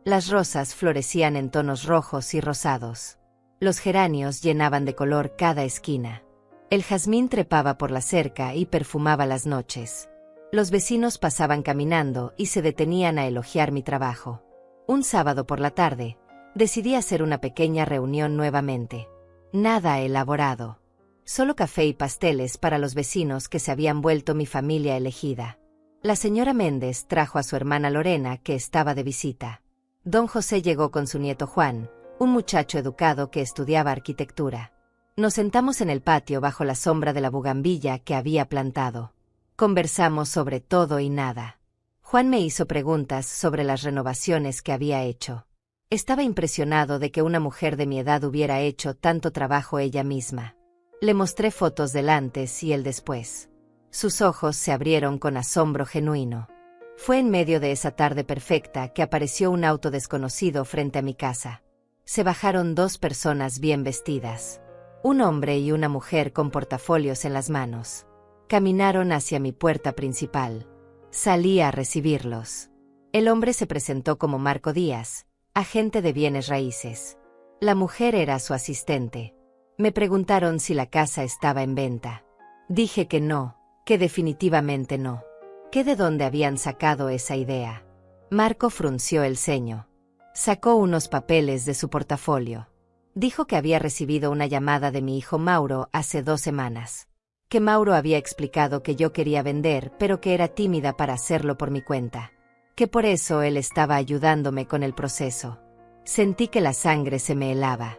Las rosas florecían en tonos rojos y rosados. Los geranios llenaban de color cada esquina. El jazmín trepaba por la cerca y perfumaba las noches. Los vecinos pasaban caminando y se detenían a elogiar mi trabajo. Un sábado por la tarde, decidí hacer una pequeña reunión nuevamente. Nada elaborado. Solo café y pasteles para los vecinos que se habían vuelto mi familia elegida. La señora Méndez trajo a su hermana Lorena, que estaba de visita. Don José llegó con su nieto Juan, un muchacho educado que estudiaba arquitectura. Nos sentamos en el patio bajo la sombra de la bugambilla que había plantado. Conversamos sobre todo y nada. Juan me hizo preguntas sobre las renovaciones que había hecho. Estaba impresionado de que una mujer de mi edad hubiera hecho tanto trabajo ella misma. Le mostré fotos del antes y el después. Sus ojos se abrieron con asombro genuino. Fue en medio de esa tarde perfecta que apareció un auto desconocido frente a mi casa. Se bajaron 2 personas bien vestidas. Un hombre y una mujer con portafolios en las manos. Caminaron hacia mi puerta principal. Salí a recibirlos. El hombre se presentó como Marco Díaz, agente de bienes raíces. La mujer era su asistente. Me preguntaron si la casa estaba en venta. Dije que no, que definitivamente no. ¿Que de dónde habían sacado esa idea? Marco frunció el ceño. Sacó unos papeles de su portafolio. Dijo que había recibido una llamada de mi hijo Mauro hace 2 semanas. Que Mauro había explicado que yo quería vender, pero que era tímida para hacerlo por mi cuenta. Que por eso él estaba ayudándome con el proceso. Sentí que la sangre se me helaba.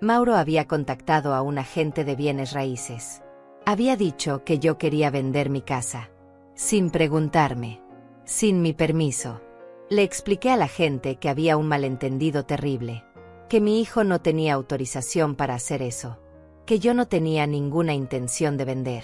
Mauro había contactado a un agente de bienes raíces. Había dicho que yo quería vender mi casa. Sin preguntarme. Sin mi permiso. Le expliqué a la gente que había un malentendido terrible. Que mi hijo no tenía autorización para hacer eso. Que yo no tenía ninguna intención de vender.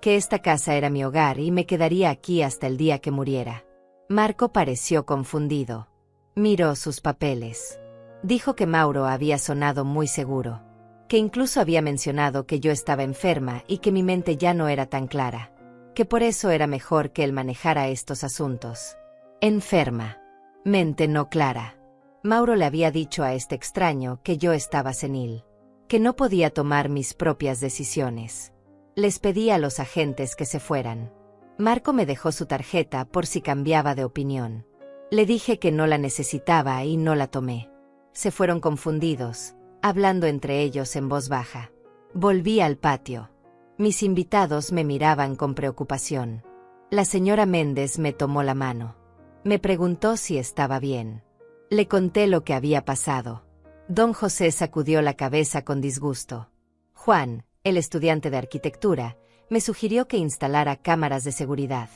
Que esta casa era mi hogar y me quedaría aquí hasta el día que muriera. Marco pareció confundido. Miró sus papeles. Dijo que Mauro había sonado muy seguro. Que incluso había mencionado que yo estaba enferma y que mi mente ya no era tan clara. Que por eso era mejor que él manejara estos asuntos. Enferma. Mente no clara. Mauro le había dicho a este extraño que yo estaba senil. Que no podía tomar mis propias decisiones. Les pedí a los agentes que se fueran. Marco me dejó su tarjeta por si cambiaba de opinión. Le dije que no la necesitaba y no la tomé. Se fueron confundidos, hablando entre ellos en voz baja. Volví al patio. Mis invitados me miraban con preocupación. La señora Méndez me tomó la mano. Me preguntó si estaba bien. Le conté lo que había pasado. Don José sacudió la cabeza con disgusto. Juan, el estudiante de arquitectura, me sugirió que instalara cámaras de seguridad.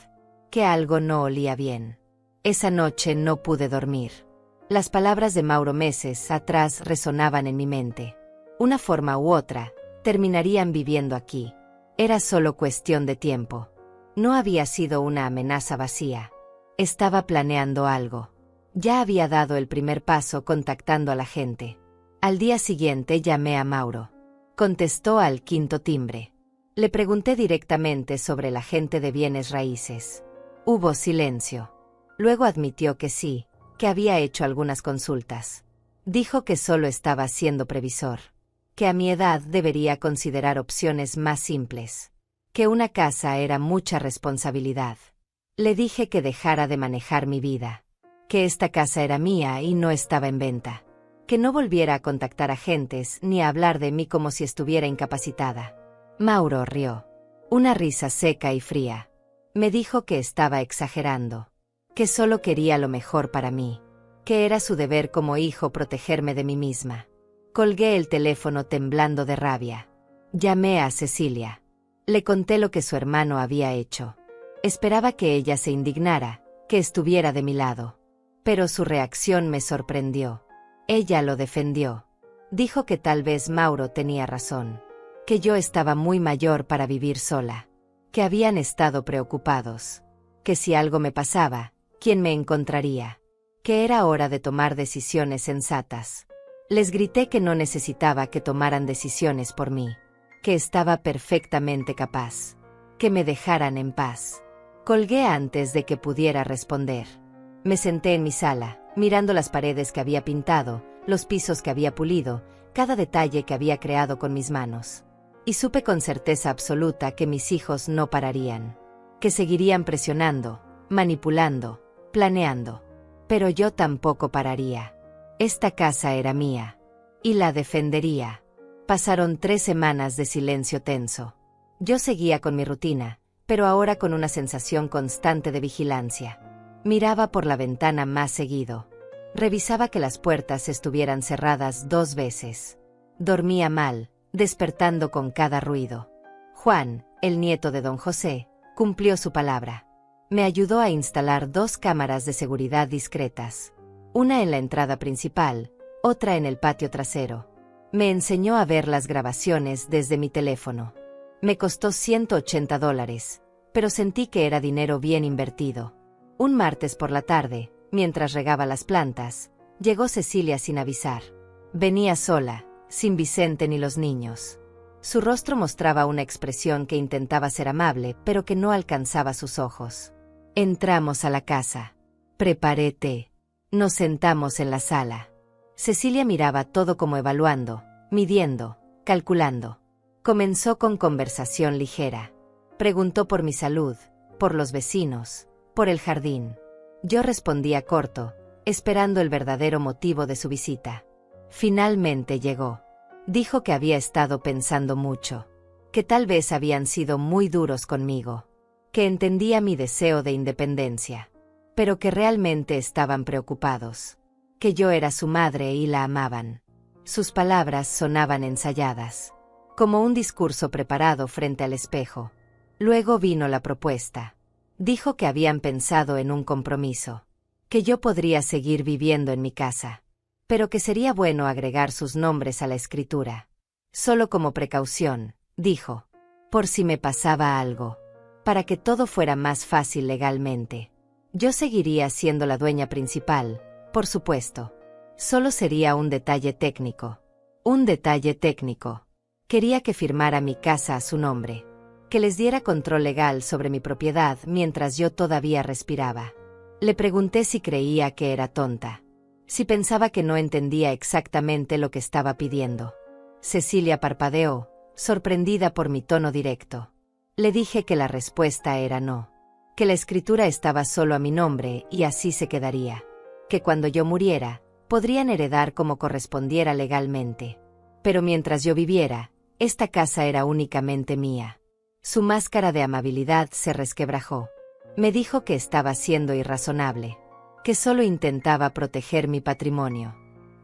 Que algo no olía bien. Esa noche no pude dormir. Las palabras de Mauro meses atrás resonaban en mi mente. Una forma u otra, terminarían viviendo aquí. Era solo cuestión de tiempo. No había sido una amenaza vacía. Estaba planeando algo. Ya había dado el primer paso contactando a la gente. Al día siguiente llamé a Mauro. Contestó al quinto timbre. Le pregunté directamente sobre el agente de bienes raíces. Hubo silencio. Luego admitió que sí, que había hecho algunas consultas. Dijo que solo estaba siendo previsor. Que a mi edad debería considerar opciones más simples. Que una casa era mucha responsabilidad. Le dije que dejara de manejar mi vida. Que esta casa era mía y no estaba en venta. Que no volviera a contactar agentes ni a hablar de mí como si estuviera incapacitada. Mauro rió. Una risa seca y fría. Me dijo que estaba exagerando. Que solo quería lo mejor para mí. Que era su deber como hijo protegerme de mí misma. Colgué el teléfono temblando de rabia. Llamé a Cecilia. Le conté lo que su hermano había hecho. Esperaba que ella se indignara, que estuviera de mi lado. Pero su reacción me sorprendió. Ella lo defendió. Dijo que tal vez Mauro tenía razón. Que yo estaba muy mayor para vivir sola. Que habían estado preocupados. Que si algo me pasaba, ¿quién me encontraría? Que era hora de tomar decisiones sensatas. Les grité que no necesitaba que tomaran decisiones por mí. Que estaba perfectamente capaz. Que me dejaran en paz. Colgué antes de que pudiera responder. Me senté en mi sala, mirando las paredes que había pintado, los pisos que había pulido, cada detalle que había creado con mis manos. Y supe con certeza absoluta que mis hijos no pararían. Que seguirían presionando, manipulando, planeando. Pero yo tampoco pararía. Esta casa era mía. Y la defendería. Pasaron 3 semanas de silencio tenso. Yo seguía con mi rutina, pero ahora con una sensación constante de vigilancia. Miraba por la ventana más seguido. Revisaba que las puertas estuvieran cerradas 2 veces. Dormía mal, despertando con cada ruido. Juan, el nieto de don José, cumplió su palabra. Me ayudó a instalar 2 cámaras de seguridad discretas. Una en la entrada principal, otra en el patio trasero. Me enseñó a ver las grabaciones desde mi teléfono. Me costó $180, pero sentí que era dinero bien invertido. Un martes por la tarde, mientras regaba las plantas, llegó Cecilia sin avisar. Venía sola, sin Vicente ni los niños. Su rostro mostraba una expresión que intentaba ser amable, pero que no alcanzaba sus ojos. Entramos a la casa. Preparé té. Nos sentamos en la sala. Cecilia miraba todo como evaluando, midiendo, calculando. Comenzó con conversación ligera. Preguntó por mi salud, por los vecinos, por el jardín. Yo respondía corto, esperando el verdadero motivo de su visita. Finalmente llegó. Dijo que había estado pensando mucho, que tal vez habían sido muy duros conmigo, que entendía mi deseo de independencia, pero que realmente estaban preocupados, que yo era su madre y la amaban. Sus palabras sonaban ensayadas, como un discurso preparado frente al espejo. Luego vino la propuesta. Dijo que habían pensado en un compromiso, que yo podría seguir viviendo en mi casa, pero que sería bueno agregar sus nombres a la escritura. Solo como precaución, dijo, por si me pasaba algo, para que todo fuera más fácil legalmente. Yo seguiría siendo la dueña principal, por supuesto. Solo sería un detalle técnico. Un detalle técnico. Quería que firmara mi casa a su nombre, que les diera control legal sobre mi propiedad mientras yo todavía respiraba. Le pregunté si creía que era tonta, si pensaba que no entendía exactamente lo que estaba pidiendo. Cecilia parpadeó, sorprendida por mi tono directo. Le dije que la respuesta era no, que la escritura estaba solo a mi nombre y así se quedaría, que cuando yo muriera, podrían heredar como correspondiera legalmente. Pero mientras yo viviera, esta casa era únicamente mía. Su máscara de amabilidad se resquebrajó. Me dijo que estaba siendo irrazonable, que solo intentaba proteger mi patrimonio,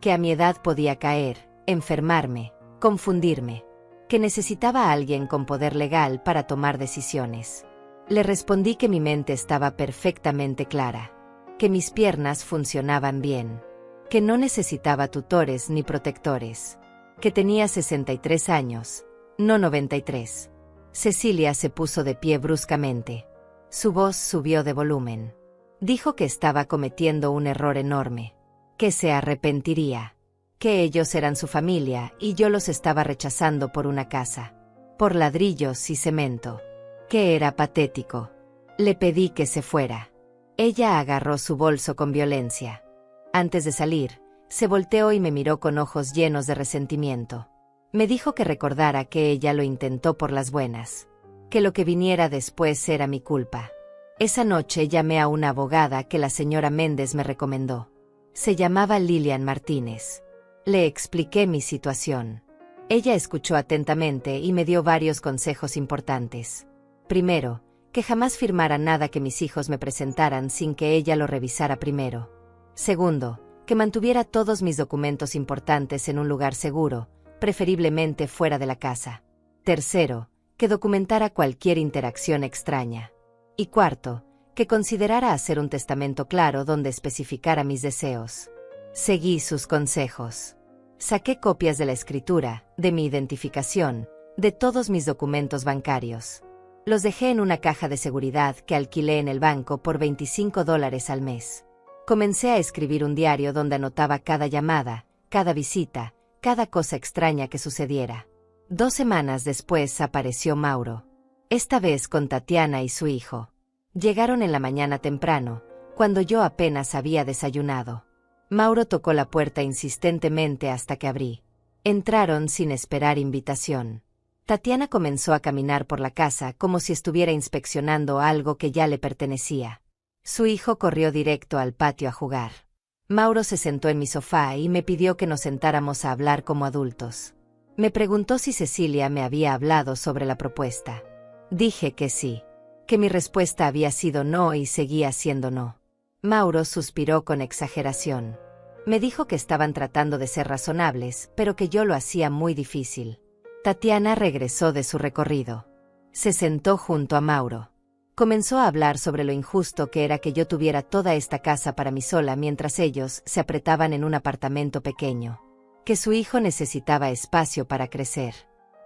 que a mi edad podía caer, enfermarme, confundirme, que necesitaba a alguien con poder legal para tomar decisiones. Le respondí que mi mente estaba perfectamente clara, que mis piernas funcionaban bien, que no necesitaba tutores ni protectores, que tenía 63 años, no 93. Cecilia se puso de pie bruscamente. Su voz subió de volumen. Dijo que estaba cometiendo un error enorme, que se arrepentiría, que ellos eran su familia y yo los estaba rechazando por una casa, por ladrillos y cemento, que era patético. Le pedí que se fuera. Ella agarró su bolso con violencia. Antes de salir, se volteó y me miró con ojos llenos de resentimiento. Me dijo que recordara que ella lo intentó por las buenas, que lo que viniera después era mi culpa. Esa noche llamé a una abogada que la señora Méndez me recomendó. Se llamaba Lilian Martínez. Le expliqué mi situación. Ella escuchó atentamente y me dio varios consejos importantes. Primero, que jamás firmara nada que mis hijos me presentaran sin que ella lo revisara primero. Segundo, que mantuviera todos mis documentos importantes en un lugar seguro, preferiblemente fuera de la casa. Tercero, que documentara cualquier interacción extraña. Y cuarto, que considerara hacer un testamento claro donde especificara mis deseos. Seguí sus consejos. Saqué copias de la escritura, de mi identificación, de todos mis documentos bancarios. Los dejé en una caja de seguridad que alquilé en el banco por $25 al mes. Comencé a escribir un diario donde anotaba cada llamada, cada visita, cada cosa extraña que sucediera. 2 semanas después apareció Mauro. Esta vez con Tatiana y su hijo. Llegaron en la mañana temprano, cuando yo apenas había desayunado. Mauro tocó la puerta insistentemente hasta que abrí. Entraron sin esperar invitación. Tatiana comenzó a caminar por la casa como si estuviera inspeccionando algo que ya le pertenecía. Su hijo corrió directo al patio a jugar. Mauro se sentó en mi sofá y me pidió que nos sentáramos a hablar como adultos. Me preguntó si Cecilia me había hablado sobre la propuesta. Dije que sí, que mi respuesta había sido no y seguía siendo no. Mauro suspiró con exageración. Me dijo que estaban tratando de ser razonables, pero que yo lo hacía muy difícil. Tatiana regresó de su recorrido. Se sentó junto a Mauro. Comenzó a hablar sobre lo injusto que era que yo tuviera toda esta casa para mí sola mientras ellos se apretaban en un apartamento pequeño. Que su hijo necesitaba espacio para crecer.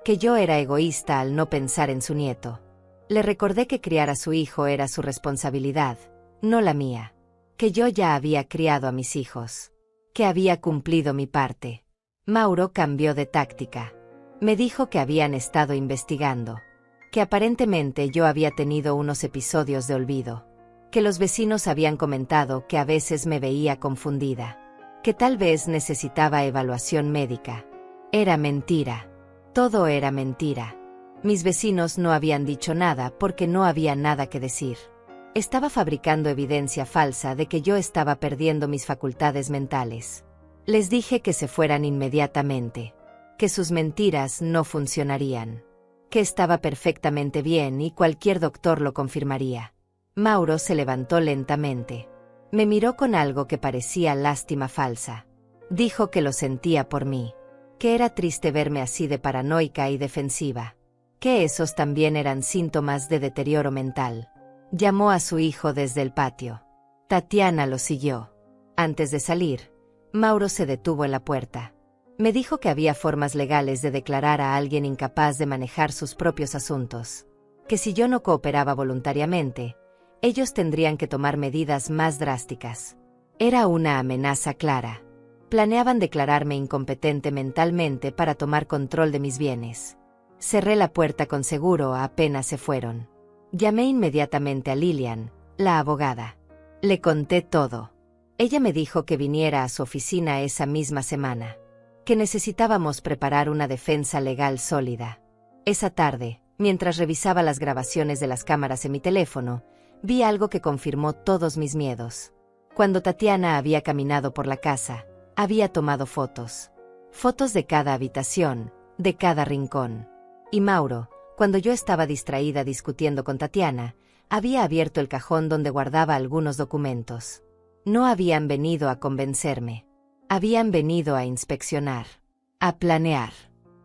Que yo era egoísta al no pensar en su nieto. Le recordé que criar a su hijo era su responsabilidad, no la mía. Que yo ya había criado a mis hijos. Que había cumplido mi parte. Mauro cambió de táctica. Me dijo que habían estado investigando. Que aparentemente yo había tenido unos episodios de olvido. Que los vecinos habían comentado que a veces me veía confundida. Que tal vez necesitaba evaluación médica. Era mentira. Todo era mentira. Mis vecinos no habían dicho nada porque no había nada que decir. Estaba fabricando evidencia falsa de que yo estaba perdiendo mis facultades mentales. Les dije que se fueran inmediatamente. Que sus mentiras no funcionarían. Que estaba perfectamente bien y cualquier doctor lo confirmaría. Mauro se levantó lentamente. Me miró con algo que parecía lástima falsa. Dijo que lo sentía por mí. que era triste verme así de paranoica y defensiva, que esos también eran síntomas de deterioro mental. Llamó a su hijo desde el patio. Tatiana lo siguió. Antes de salir, Mauro se detuvo en la puerta. Me dijo que había formas legales de declarar a alguien incapaz de manejar sus propios asuntos, que si yo no cooperaba voluntariamente, ellos tendrían que tomar medidas más drásticas. Era una amenaza clara. Planeaban declararme incompetente mentalmente para tomar control de mis bienes. Cerré la puerta con seguro apenas se fueron. Llamé inmediatamente a Lilian, la abogada. Le conté todo. Ella me dijo que viniera a su oficina esa misma semana, que necesitábamos preparar una defensa legal sólida. Esa tarde, mientras revisaba las grabaciones de las cámaras en mi teléfono, vi algo que confirmó todos mis miedos. Cuando Tatiana había caminado por la casa, había tomado fotos. Fotos de cada habitación, de cada rincón. Y Mauro, cuando yo estaba distraída discutiendo con Tatiana, había abierto el cajón donde guardaba algunos documentos. No habían venido a convencerme. Habían venido a inspeccionar, a planear,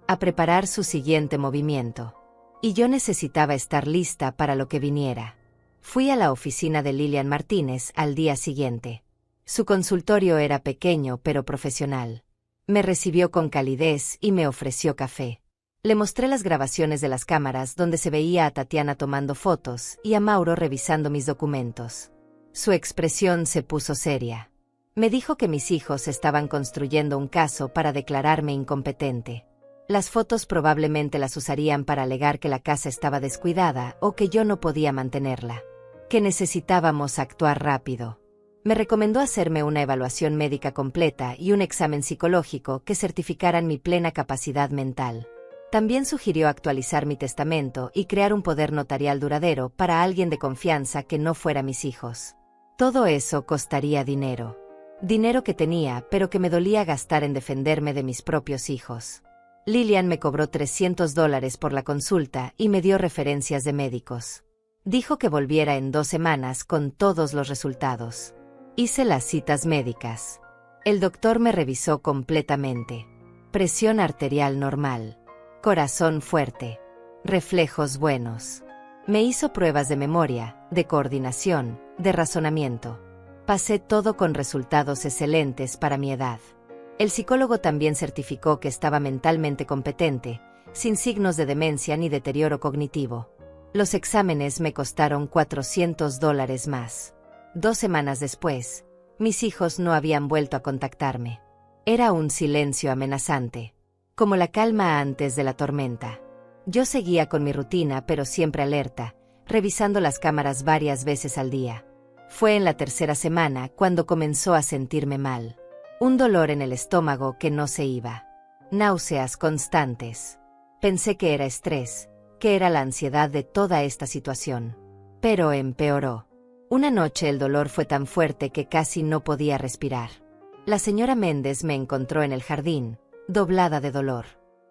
a preparar su siguiente movimiento. Y yo necesitaba estar lista para lo que viniera. Fui a la oficina de Lilian Martínez al día siguiente. Su consultorio era pequeño pero profesional. Me recibió con calidez y me ofreció café. Le mostré las grabaciones de las cámaras donde se veía a Tatiana tomando fotos y a Mauro revisando mis documentos. Su expresión se puso seria. Me dijo que mis hijos estaban construyendo un caso para declararme incompetente. Las fotos probablemente las usarían para alegar que la casa estaba descuidada o que yo no podía mantenerla. Que necesitábamos actuar rápido. Me recomendó hacerme una evaluación médica completa y un examen psicológico que certificaran mi plena capacidad mental. También sugirió actualizar mi testamento y crear un poder notarial duradero para alguien de confianza que no fuera mis hijos. Todo eso costaría dinero. Dinero que tenía, pero que me dolía gastar en defenderme de mis propios hijos. Lilian me cobró $300 por la consulta y me dio referencias de médicos. Dijo que volviera en 2 semanas con todos los resultados. Hice las citas médicas. El doctor me revisó completamente. Presión arterial normal. Corazón fuerte. Reflejos buenos. Me hizo pruebas de memoria, de coordinación, de razonamiento. Pasé todo con resultados excelentes para mi edad. El psicólogo también certificó que estaba mentalmente competente, sin signos de demencia ni deterioro cognitivo. Los exámenes me costaron $400 más. 2 semanas después, mis hijos no habían vuelto a contactarme. Era un silencio amenazante, como la calma antes de la tormenta. Yo seguía con mi rutina pero siempre alerta, revisando las cámaras varias veces al día. Fue en la 3ª semana cuando comenzó a sentirme mal. Un dolor en el estómago que no se iba. Náuseas constantes. Pensé que era estrés, que era la ansiedad de toda esta situación. Pero empeoró. Una noche el dolor fue tan fuerte que casi no podía respirar. La señora Méndez me encontró en el jardín, doblada de dolor.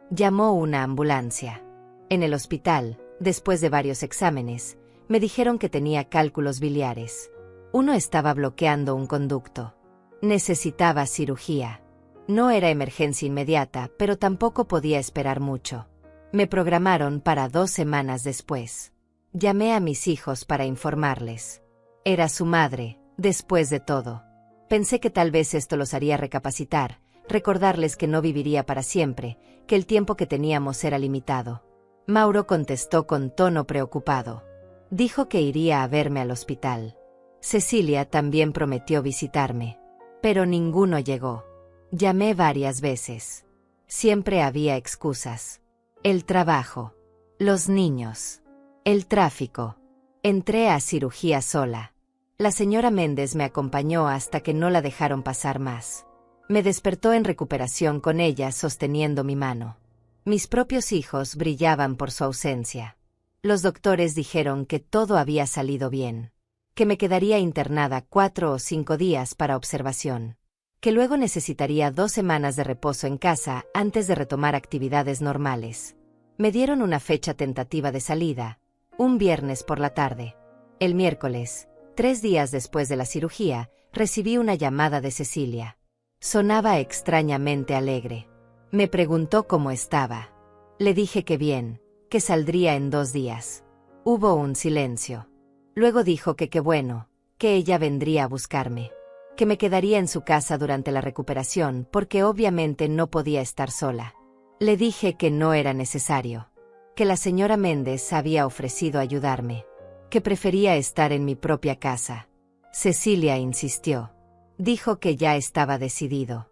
Llamó una ambulancia. En el hospital, después de varios exámenes, me dijeron que tenía cálculos biliares. Uno estaba bloqueando un conducto. Necesitaba cirugía. No era emergencia inmediata, pero tampoco podía esperar mucho. Me programaron para 2 semanas después. Llamé a mis hijos para informarles. Era su madre, después de todo. Pensé que tal vez esto los haría recapacitar, recordarles que no viviría para siempre, que el tiempo que teníamos era limitado. Mauro contestó con tono preocupado. Dijo que iría a verme al hospital. Cecilia también prometió visitarme. Pero ninguno llegó. Llamé varias veces. Siempre había excusas. El trabajo. Los niños. El tráfico. Entré a cirugía sola. La señora Méndez me acompañó hasta que no la dejaron pasar más. Me despertó en recuperación con ella sosteniendo mi mano. Mis propios hijos brillaban por su ausencia. Los doctores dijeron que todo había salido bien. Que me quedaría internada 4 o 5 días para observación. Que luego necesitaría 2 semanas de reposo en casa antes de retomar actividades normales. Me dieron una fecha tentativa de salida, un viernes por la tarde. El miércoles, 3 días después de la cirugía, recibí una llamada de Cecilia. Sonaba extrañamente alegre. Me preguntó cómo estaba. Le dije que bien, que saldría en 2 días. Hubo un silencio. Luego dijo que qué bueno, que ella vendría a buscarme. Que me quedaría en su casa durante la recuperación porque obviamente no podía estar sola. Le dije que no era necesario. Que la señora Méndez había ofrecido ayudarme. Que prefería estar en mi propia casa. Cecilia insistió. Dijo que ya estaba decidido.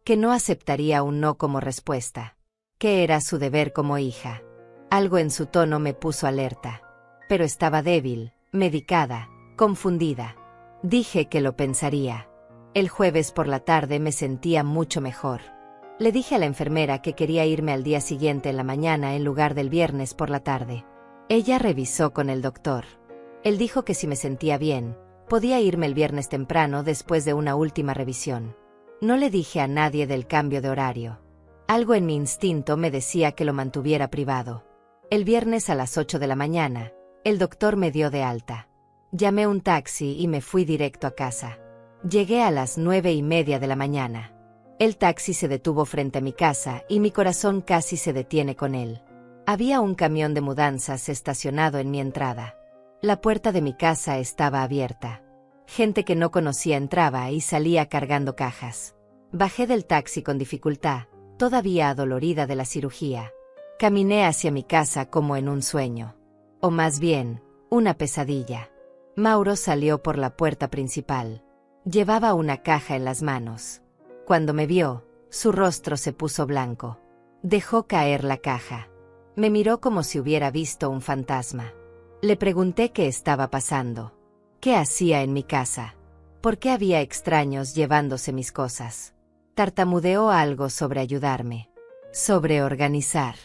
Que no aceptaría un no como respuesta. Que era su deber como hija. Algo en su tono me puso alerta. Pero estaba débil, medicada, confundida. Dije que lo pensaría. El jueves por la tarde me sentía mucho mejor. Le dije a la enfermera que quería irme al día siguiente en la mañana en lugar del viernes por la tarde. Ella revisó con el doctor. Él dijo que si me sentía bien, podía irme el viernes temprano después de una última revisión. No le dije a nadie del cambio de horario. Algo en mi instinto me decía que lo mantuviera privado. El viernes a las 8 de la mañana, el doctor me dio de alta. Llamé un taxi y me fui directo a casa. Llegué a las 9:30 de la mañana. El taxi se detuvo frente a mi casa y mi corazón casi se detiene con él. Había un camión de mudanzas estacionado en mi entrada. La puerta de mi casa estaba abierta. Gente que no conocía entraba y salía cargando cajas. Bajé del taxi con dificultad, todavía adolorida de la cirugía. Caminé hacia mi casa como en un sueño. O más bien, una pesadilla. Mauro salió por la puerta principal. Llevaba una caja en las manos. Cuando me vio, su rostro se puso blanco. Dejó caer la caja. Me miró como si hubiera visto un fantasma. Le pregunté qué estaba pasando. ¿Qué hacía en mi casa? ¿Por qué había extraños llevándose mis cosas? Tartamudeó algo sobre ayudarme. Sobre organizar.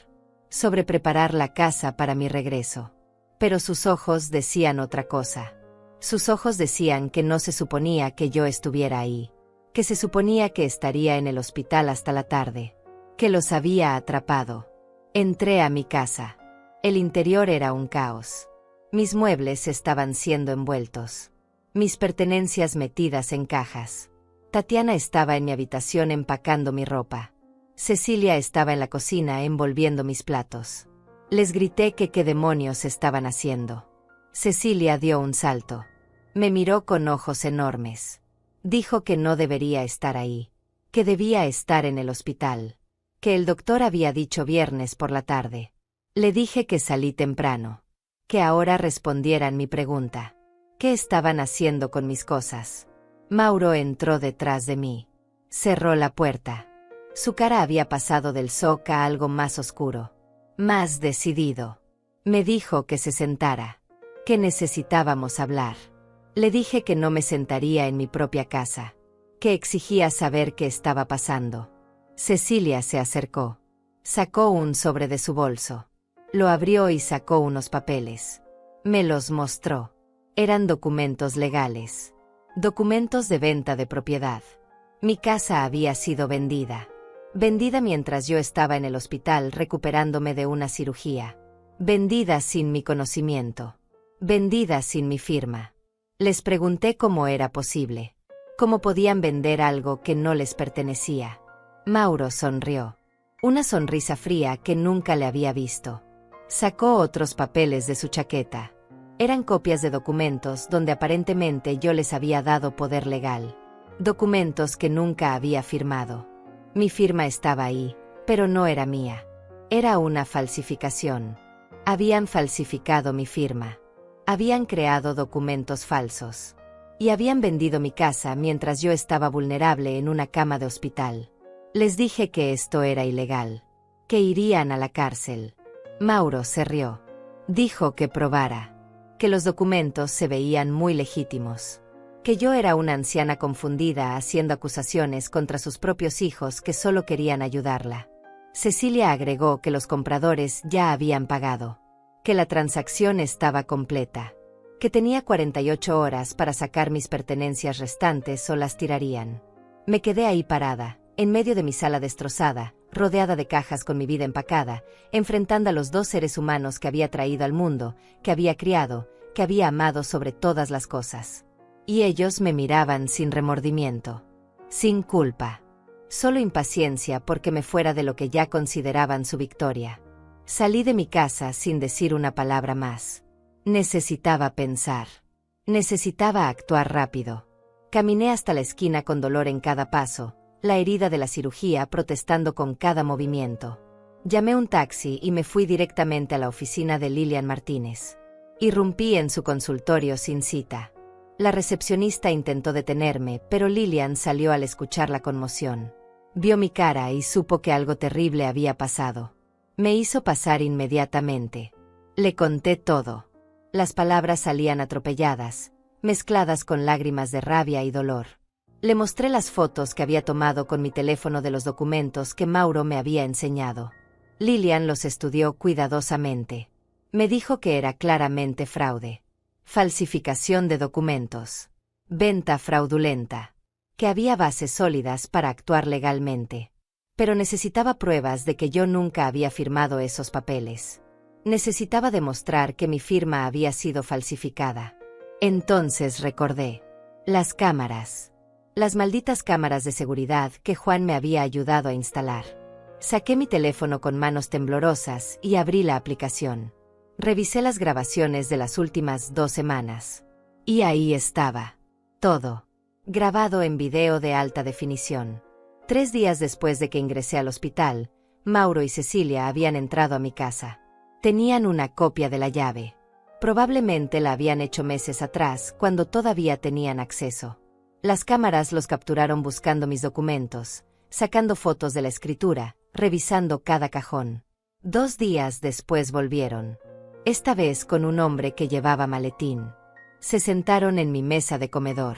Sobre preparar la casa para mi regreso. Pero sus ojos decían otra cosa. Sus ojos decían que no se suponía que yo estuviera ahí. Que se suponía que estaría en el hospital hasta la tarde. Que los había atrapado. Entré a mi casa. El interior era un caos. Mis muebles estaban siendo envueltos. Mis pertenencias metidas en cajas. Tatiana estaba en mi habitación empacando mi ropa. Cecilia estaba en la cocina envolviendo mis platos. Les grité que qué demonios estaban haciendo. Cecilia dio un salto. Me miró con ojos enormes. Dijo que no debería estar ahí. Que debía estar en el hospital. Que el doctor había dicho viernes por la tarde. Le dije que salí temprano. Que ahora respondieran mi pregunta. ¿Qué estaban haciendo con mis cosas? Mauro entró detrás de mí. Cerró la puerta. Su cara había pasado del shock a algo más oscuro. Más decidido. Me dijo que se sentara. Que necesitábamos hablar. Le dije que no me sentaría en mi propia casa. Que exigía saber qué estaba pasando. Cecilia se acercó. Sacó un sobre de su bolso. Lo abrió y sacó unos papeles. Me los mostró. Eran documentos legales. Documentos de venta de propiedad. Mi casa había sido vendida. Vendida mientras yo estaba en el hospital recuperándome de una cirugía. Vendida sin mi conocimiento. Vendida sin mi firma. Les pregunté cómo era posible. Cómo podían vender algo que no les pertenecía. Mauro sonrió. Una sonrisa fría que nunca le había visto. Sacó otros papeles de su chaqueta. Eran copias de documentos donde aparentemente yo les había dado poder legal. Documentos que nunca había firmado. Mi firma estaba ahí, pero no era mía. Era una falsificación. Habían falsificado mi firma. Habían creado documentos falsos. Y habían vendido mi casa mientras yo estaba vulnerable en una cama de hospital. Les dije que esto era ilegal. Que irían a la cárcel. Mauro se rió. Dijo que probara. Que los documentos se veían muy legítimos. Que yo era una anciana confundida haciendo acusaciones contra sus propios hijos que solo querían ayudarla. Cecilia agregó que los compradores ya habían pagado. Que la transacción estaba completa. Que tenía 48 horas para sacar mis pertenencias restantes o las tirarían. Me quedé ahí parada, en medio de mi sala destrozada, rodeada de cajas con mi vida empacada, enfrentando a los 2 seres humanos que había traído al mundo, que había criado, que había amado sobre todas las cosas. Y ellos me miraban sin remordimiento. Sin culpa. Solo impaciencia porque me fuera de lo que ya consideraban su victoria. Salí de mi casa sin decir una palabra más. Necesitaba pensar. Necesitaba actuar rápido. Caminé hasta la esquina con dolor en cada paso, la herida de la cirugía protestando con cada movimiento. Llamé un taxi y me fui directamente a la oficina de Lilian Martínez. Irrumpí en su consultorio sin cita. La recepcionista intentó detenerme, pero Lilian salió al escuchar la conmoción. Vio mi cara y supo que algo terrible había pasado. Me hizo pasar inmediatamente. Le conté todo. Las palabras salían atropelladas, mezcladas con lágrimas de rabia y dolor. Le mostré las fotos que había tomado con mi teléfono de los documentos que Mauro me había enseñado. Lilian los estudió cuidadosamente. Me dijo que era claramente fraude. Falsificación de documentos. Venta fraudulenta. Que había bases sólidas para actuar legalmente. Pero necesitaba pruebas de que yo nunca había firmado esos papeles. Necesitaba demostrar que mi firma había sido falsificada. Entonces recordé. Las cámaras. Las malditas cámaras de seguridad que Juan me había ayudado a instalar. Saqué mi teléfono con manos temblorosas y abrí la aplicación. Revisé las grabaciones de las últimas 2 semanas. Y ahí estaba. Todo. Grabado en video de alta definición. 3 días después de que ingresé al hospital, Mauro y Cecilia habían entrado a mi casa. Tenían una copia de la llave. Probablemente la habían hecho meses atrás, cuando todavía tenían acceso. Las cámaras los capturaron buscando mis documentos, sacando fotos de la escritura, revisando cada cajón. 2 días después volvieron. Esta vez con un hombre que llevaba maletín. Se sentaron en mi mesa de comedor.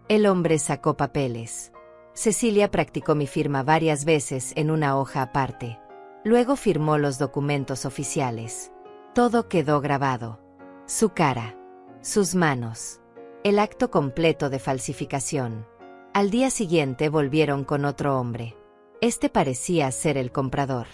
El hombre sacó papeles. Cecilia practicó mi firma varias veces en una hoja aparte. Luego firmó los documentos oficiales. Todo quedó grabado. Su cara. Sus manos. El acto completo de falsificación. Al día siguiente volvieron con otro hombre. Este parecía ser el comprador.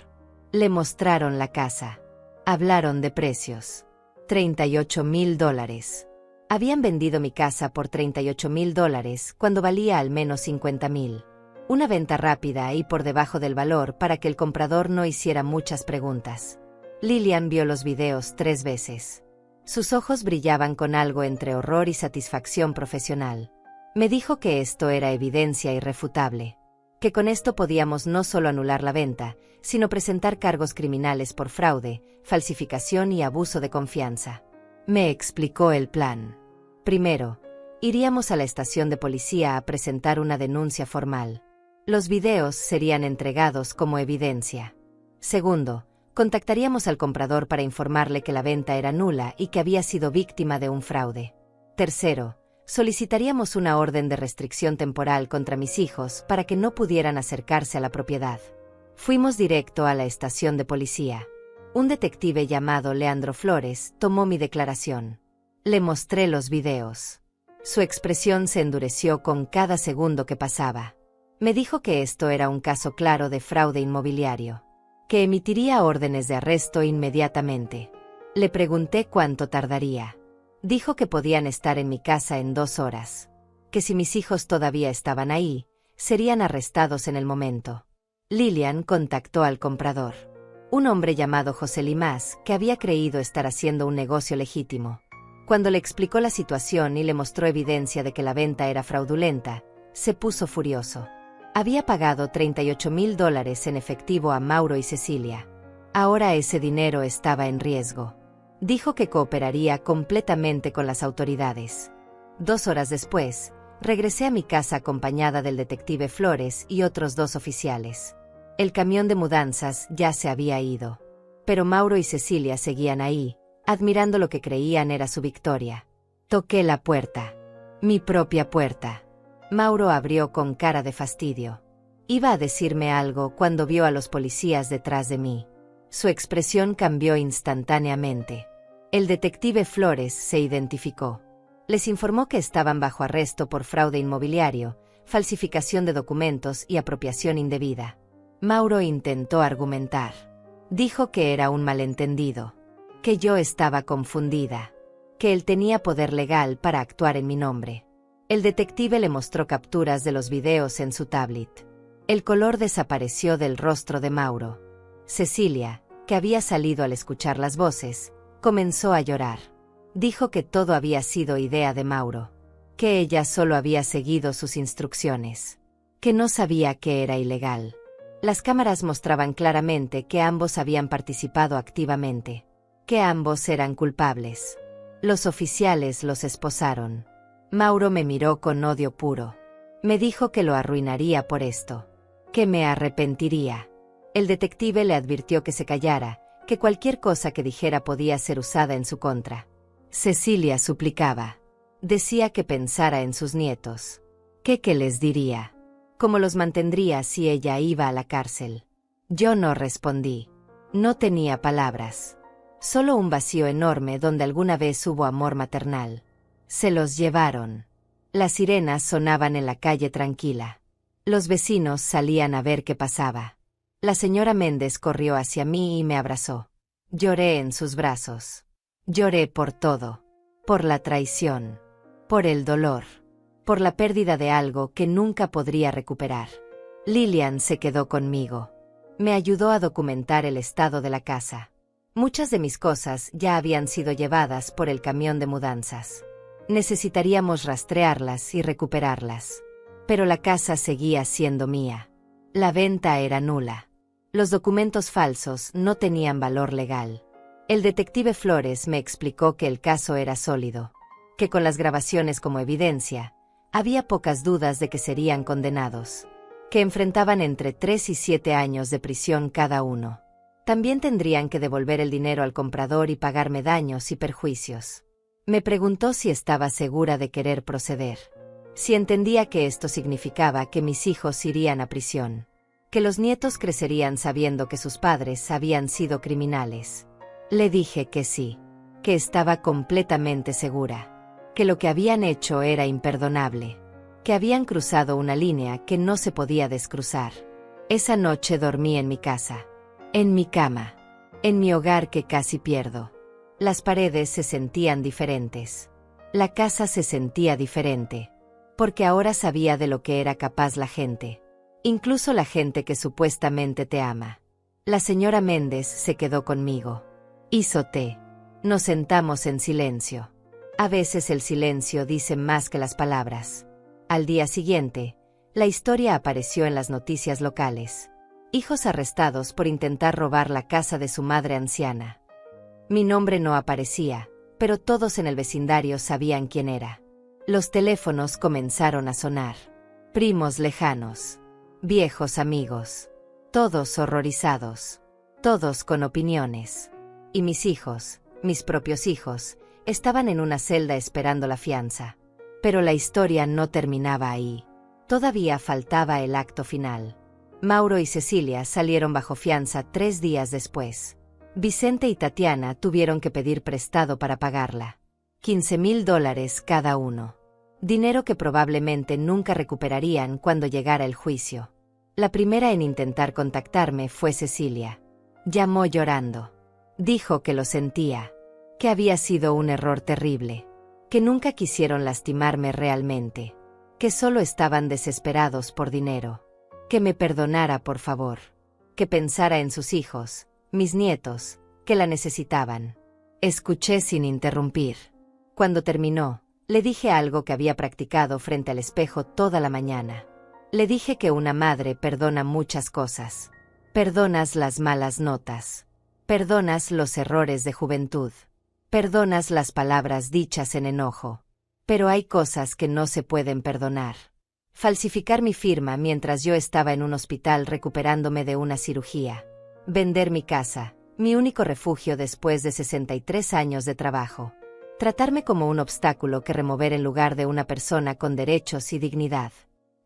Le mostraron la casa. Hablaron de precios. $38,000. Habían vendido mi casa por $38,000 cuando valía al menos $50,000. Una venta rápida y por debajo del valor para que el comprador no hiciera muchas preguntas. Lilian vio los videos 3 veces. Sus ojos brillaban con algo entre horror y satisfacción profesional. Me dijo que esto era evidencia irrefutable. Que con esto podíamos no solo anular la venta, sino presentar cargos criminales por fraude, falsificación y abuso de confianza. Me explicó el plan. Primero, iríamos a la estación de policía a presentar una denuncia formal. Los videos serían entregados como evidencia. Segundo, contactaríamos al comprador para informarle que la venta era nula y que había sido víctima de un fraude. Tercero, solicitaríamos una orden de restricción temporal contra mis hijos para que no pudieran acercarse a la propiedad. Fuimos directo a la estación de policía. Un detective llamado Leandro Flores tomó mi declaración. Le mostré los videos. Su expresión se endureció con cada segundo que pasaba. Me dijo que esto era un caso claro de fraude inmobiliario. Que emitiría órdenes de arresto inmediatamente. Le pregunté cuánto tardaría. Dijo que podían estar en mi casa en 2 horas. Que si mis hijos todavía estaban ahí, serían arrestados en el momento. Lilian contactó al comprador. Un hombre llamado José Limás, que había creído estar haciendo un negocio legítimo. Cuando le explicó la situación y le mostró evidencia de que la venta era fraudulenta, se puso furioso. Había pagado $38,000 en efectivo a Mauro y Cecilia. Ahora ese dinero estaba en riesgo. Dijo que cooperaría completamente con las autoridades. 2 horas después, regresé a mi casa acompañada del detective Flores y otros 2 oficiales. El camión de mudanzas ya se había ido. Pero Mauro y Cecilia seguían ahí, admirando lo que creían era su victoria. Toqué la puerta. Mi propia puerta. Mauro abrió con cara de fastidio. Iba a decirme algo cuando vio a los policías detrás de mí. Su expresión cambió instantáneamente. El detective Flores se identificó. Les informó que estaban bajo arresto por fraude inmobiliario, falsificación de documentos y apropiación indebida. Mauro intentó argumentar. Dijo que era un malentendido. Que yo estaba confundida. Que él tenía poder legal para actuar en mi nombre. El detective le mostró capturas de los videos en su tablet. El color desapareció del rostro de Mauro. Cecilia, que había salido al escuchar las voces, comenzó a llorar. Dijo que todo había sido idea de Mauro, que ella solo había seguido sus instrucciones, que no sabía que era ilegal. Las cámaras mostraban claramente que ambos habían participado activamente, que ambos eran culpables. Los oficiales los esposaron. Mauro me miró con odio puro. Me dijo que lo arruinaría por esto, que me arrepentiría. El detective le advirtió que se callara, que cualquier cosa que dijera podía ser usada en su contra. Cecilia suplicaba. Decía que pensara en sus nietos. ¿Qué les diría? ¿Cómo los mantendría si ella iba a la cárcel? Yo no respondí. No tenía palabras. Solo un vacío enorme donde alguna vez hubo amor maternal. Se los llevaron. Las sirenas sonaban en la calle tranquila. Los vecinos salían a ver qué pasaba. La señora Méndez corrió hacia mí y me abrazó. Lloré en sus brazos. Lloré por todo. Por la traición. Por el dolor. Por la pérdida de algo que nunca podría recuperar. Lilian se quedó conmigo. Me ayudó a documentar el estado de la casa. Muchas de mis cosas ya habían sido llevadas por el camión de mudanzas. Necesitaríamos rastrearlas y recuperarlas. Pero la casa seguía siendo mía. La venta era nula. Los documentos falsos no tenían valor legal. El detective Flores me explicó que el caso era sólido, que con las grabaciones como evidencia, había pocas dudas de que serían condenados, que enfrentaban entre 3 y 7 años de prisión cada uno. También tendrían que devolver el dinero al comprador y pagarme daños y perjuicios. Me preguntó si estaba segura de querer proceder, si entendía que esto significaba que mis hijos irían a prisión, que los nietos crecerían sabiendo que sus padres habían sido criminales. Le dije que sí, que estaba completamente segura, que lo que habían hecho era imperdonable, que habían cruzado una línea que no se podía descruzar. Esa noche dormí en mi casa, en mi cama, en mi hogar que casi pierdo. Las paredes se sentían diferentes. La casa se sentía diferente, porque ahora sabía de lo que era capaz la gente, incluso la gente que supuestamente te ama. La señora Méndez se quedó conmigo. Hizo té. Nos sentamos en silencio. A veces el silencio dice más que las palabras. Al día siguiente, la historia apareció en las noticias locales. Hijos arrestados por intentar robar la casa de su madre anciana. Mi nombre no aparecía, pero todos en el vecindario sabían quién era. Los teléfonos comenzaron a sonar. Primos lejanos. Viejos amigos. Todos horrorizados. Todos con opiniones. Y mis hijos, mis propios hijos, estaban en una celda esperando la fianza. Pero la historia no terminaba ahí. Todavía faltaba el acto final. Mauro y Cecilia salieron bajo fianza 3 días después. Vicente y Tatiana tuvieron que pedir prestado para pagarla. $15,000 cada uno. Dinero que probablemente nunca recuperarían cuando llegara el juicio. La primera en intentar contactarme fue Cecilia. Llamó llorando. Dijo que lo sentía, que había sido un error terrible, que nunca quisieron lastimarme realmente, que solo estaban desesperados por dinero, que me perdonara por favor, que pensara en sus hijos, mis nietos, que la necesitaban. Escuché sin interrumpir. Cuando terminó, le dije algo que había practicado frente al espejo toda la mañana. Le dije que una madre perdona muchas cosas. Perdonas las malas notas. Perdonas los errores de juventud. Perdonas las palabras dichas en enojo. Pero hay cosas que no se pueden perdonar. Falsificar mi firma mientras yo estaba en un hospital recuperándome de una cirugía. Vender mi casa, mi único refugio después de 63 años de trabajo. Tratarme como un obstáculo que remover en lugar de una persona con derechos y dignidad.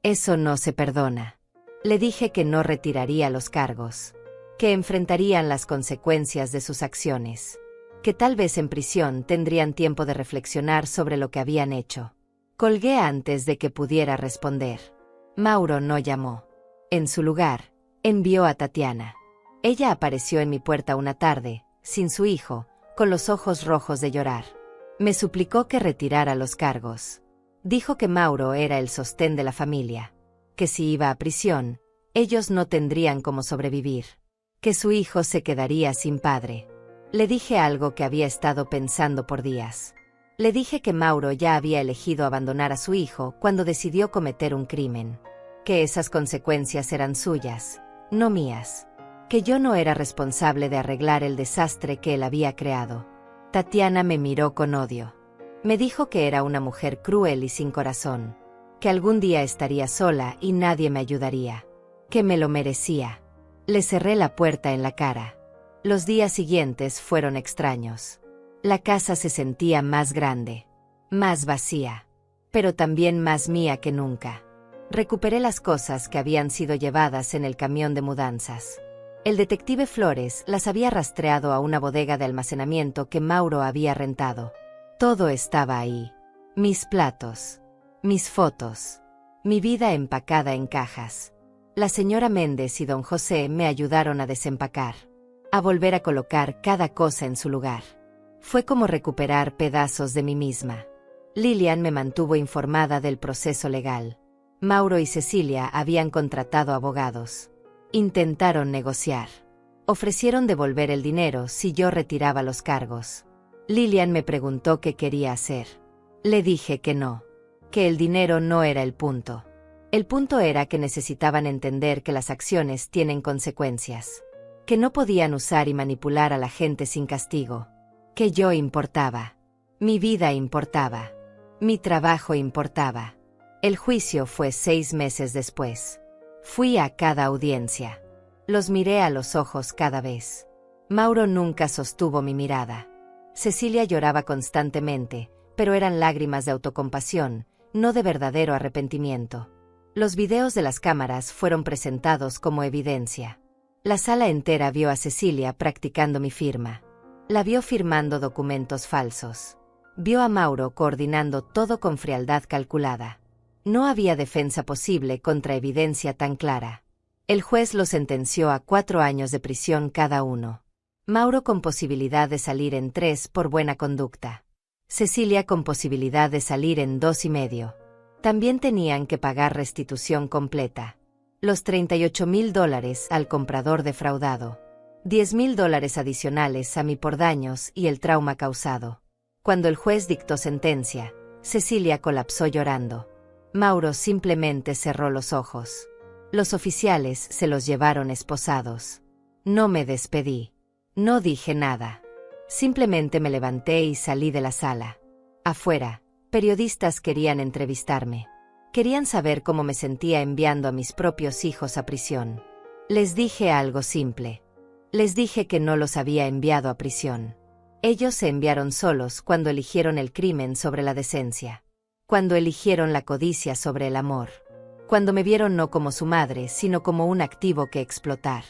Eso no se perdona. Le dije que no retiraría los cargos, que enfrentarían las consecuencias de sus acciones, que tal vez en prisión tendrían tiempo de reflexionar sobre lo que habían hecho. Colgué antes de que pudiera responder. Mauro no llamó. En su lugar, envió a Tatiana. Ella apareció en mi puerta una tarde, sin su hijo, con los ojos rojos de llorar. Me suplicó que retirara los cargos. Dijo que Mauro era el sostén de la familia, que si iba a prisión, Ellos no tendrían cómo sobrevivir. Que su hijo se quedaría sin padre. Le dije algo que había estado pensando por días. Le dije que Mauro ya había elegido abandonar a su hijo cuando decidió cometer un crimen. Que esas consecuencias eran suyas, no mías. Que yo no era responsable de arreglar el desastre que él había creado. Tatiana me miró con odio. Me dijo que era una mujer cruel y sin corazón. Que algún día estaría sola y nadie me ayudaría. Que me lo merecía. Le cerré la puerta en la cara. Los días siguientes fueron extraños. La casa se sentía más grande, más vacía, pero también más mía que nunca. Recuperé las cosas que habían sido llevadas en el camión de mudanzas. El detective Flores las había rastreado a una bodega de almacenamiento que Mauro había rentado. Todo estaba ahí. Mis platos, mis fotos, mi vida empacada en cajas. La señora Méndez y don José me ayudaron a desempacar, a volver a colocar cada cosa en su lugar. Fue como recuperar pedazos de mí misma. Lilian me mantuvo informada del proceso legal. Mauro y Cecilia habían contratado abogados. Intentaron negociar. Ofrecieron devolver el dinero si yo retiraba los cargos. Lilian me preguntó qué quería hacer. Le dije que no. Que el dinero no era el punto. El punto era que necesitaban entender que las acciones tienen consecuencias. Que no podían usar y manipular a la gente sin castigo. Que yo importaba. Mi vida importaba. Mi trabajo importaba. El juicio fue 6 meses después. Fui a cada audiencia. Los miré a los ojos cada vez. Mauro nunca sostuvo mi mirada. Cecilia lloraba constantemente, pero eran lágrimas de autocompasión, no de verdadero arrepentimiento. Los videos de las cámaras fueron presentados como evidencia. La sala entera vio a Cecilia practicando mi firma. La vio firmando documentos falsos. Vio a Mauro coordinando todo con frialdad calculada. No había defensa posible contra evidencia tan clara. El juez lo sentenció a 4 años de prisión cada uno. Mauro con posibilidad de salir en 3 por buena conducta. Cecilia con posibilidad de salir en 2 y medio. También tenían que pagar restitución completa. Los $38,000 al comprador defraudado. $10,000 adicionales a mí por daños y el trauma causado. Cuando el juez dictó sentencia, Cecilia colapsó llorando. Mauro simplemente cerró los ojos. Los oficiales se los llevaron esposados. No me despedí. No dije nada. Simplemente me levanté y salí de la sala. Afuera, periodistas querían entrevistarme. Querían saber cómo me sentía enviando a mis propios hijos a prisión. Les dije algo simple. Les dije que no los había enviado a prisión. Ellos se enviaron solos cuando eligieron el crimen sobre la decencia. Cuando eligieron la codicia sobre el amor. Cuando me vieron no como su madre, sino como un activo que explotar.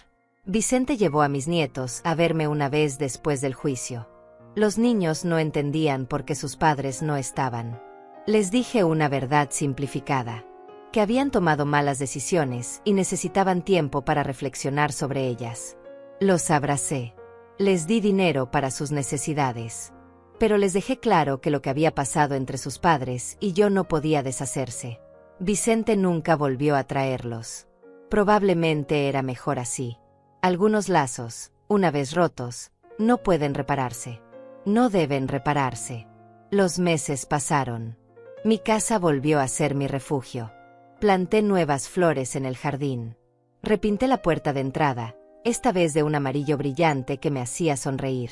Vicente llevó a mis nietos a verme una vez después del juicio. Los niños no entendían por qué sus padres no estaban. Les dije una verdad simplificada. Que habían tomado malas decisiones y necesitaban tiempo para reflexionar sobre ellas. Los abracé. Les di dinero para sus necesidades. Pero les dejé claro que lo que había pasado entre sus padres y yo no podía deshacerse. Vicente nunca volvió a traerlos. Probablemente era mejor así. Algunos lazos, una vez rotos, no pueden repararse. No deben repararse. Los meses pasaron. Mi casa volvió a ser mi refugio. Planté nuevas flores en el jardín. Repinté la puerta de entrada, esta vez de un amarillo brillante que me hacía sonreír.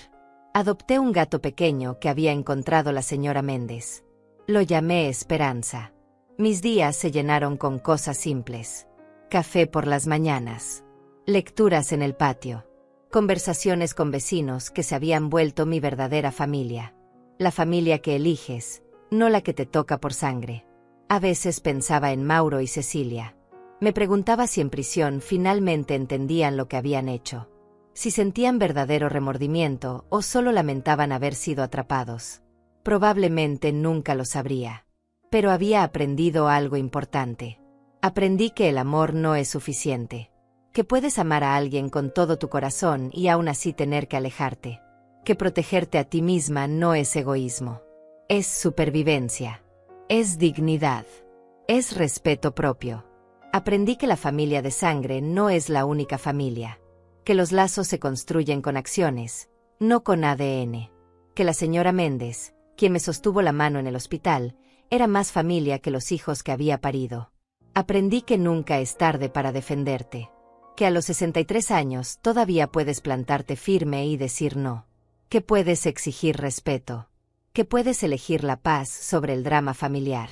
Adopté un gato pequeño que había encontrado la señora Méndez. Lo llamé Esperanza. Mis días se llenaron con cosas simples. Café por las mañanas. Lecturas en el patio. Conversaciones con vecinos que se habían vuelto mi verdadera familia. La familia que eliges, no la que te toca por sangre. A veces pensaba en Mauro y Cecilia. Me preguntaba si en prisión finalmente entendían lo que habían hecho. Si sentían verdadero remordimiento o solo lamentaban haber sido atrapados. Probablemente nunca lo sabría. Pero había aprendido algo importante. Aprendí que el amor no es suficiente. Que puedes amar a alguien con todo tu corazón y aún así tener que alejarte. Que protegerte a ti misma no es egoísmo. Es supervivencia. Es dignidad. Es respeto propio. Aprendí que la familia de sangre no es la única familia, que los lazos se construyen con acciones, no con ADN, que la señora Méndez, quien me sostuvo la mano en el hospital, era más familia que los hijos que había parido. Aprendí que nunca es tarde para defenderte, que a los 63 años todavía puedes plantarte firme y decir no, que puedes exigir respeto, que puedes elegir la paz sobre el drama familiar.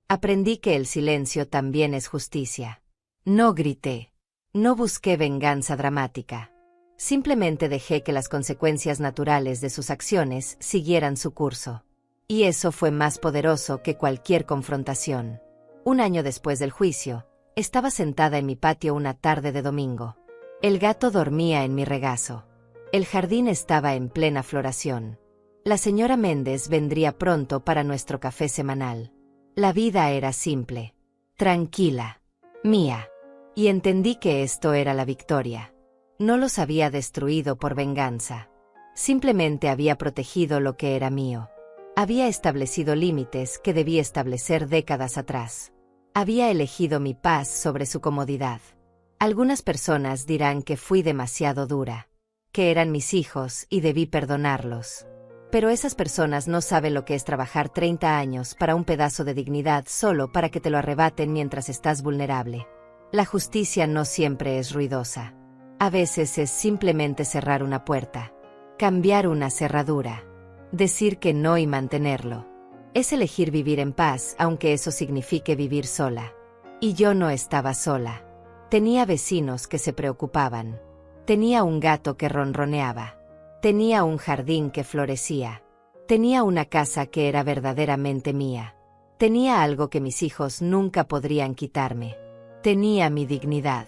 Aprendí que el silencio también es justicia. No grité, no busqué venganza dramática. Simplemente dejé que las consecuencias naturales de sus acciones siguieran su curso. Y eso fue más poderoso que cualquier confrontación. Un año después del juicio, estaba sentada en mi patio una tarde de domingo. El gato dormía en mi regazo. El jardín estaba en plena floración. La señora Méndez vendría pronto para nuestro café semanal. La vida era simple, tranquila, mía. Y entendí que esto era la victoria. No los había destruido por venganza. Simplemente había protegido lo que era mío. Había establecido límites que debí establecer décadas atrás. Había elegido mi paz sobre su comodidad. Algunas personas dirán que fui demasiado dura, que eran mis hijos y debí perdonarlos. Pero esas personas no saben lo que es trabajar 30 años para un pedazo de dignidad solo para que te lo arrebaten mientras estás vulnerable. La justicia no siempre es ruidosa. A veces es simplemente cerrar una puerta, cambiar una cerradura, decir que no y mantenerlo. Es elegir vivir en paz aunque eso signifique vivir sola. Y yo no estaba sola. Tenía vecinos que se preocupaban. Tenía un gato que ronroneaba. Tenía un jardín que florecía. Tenía una casa que era verdaderamente mía. Tenía algo que mis hijos nunca podrían quitarme. Tenía mi dignidad,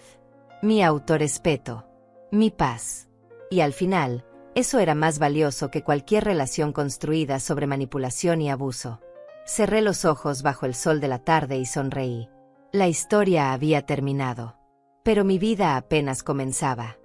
mi autorrespeto, mi paz. Y al final, eso era más valioso que cualquier relación construida sobre manipulación y abuso. Cerré los ojos bajo el sol de la tarde y sonreí. La historia había terminado. Pero mi vida apenas comenzaba.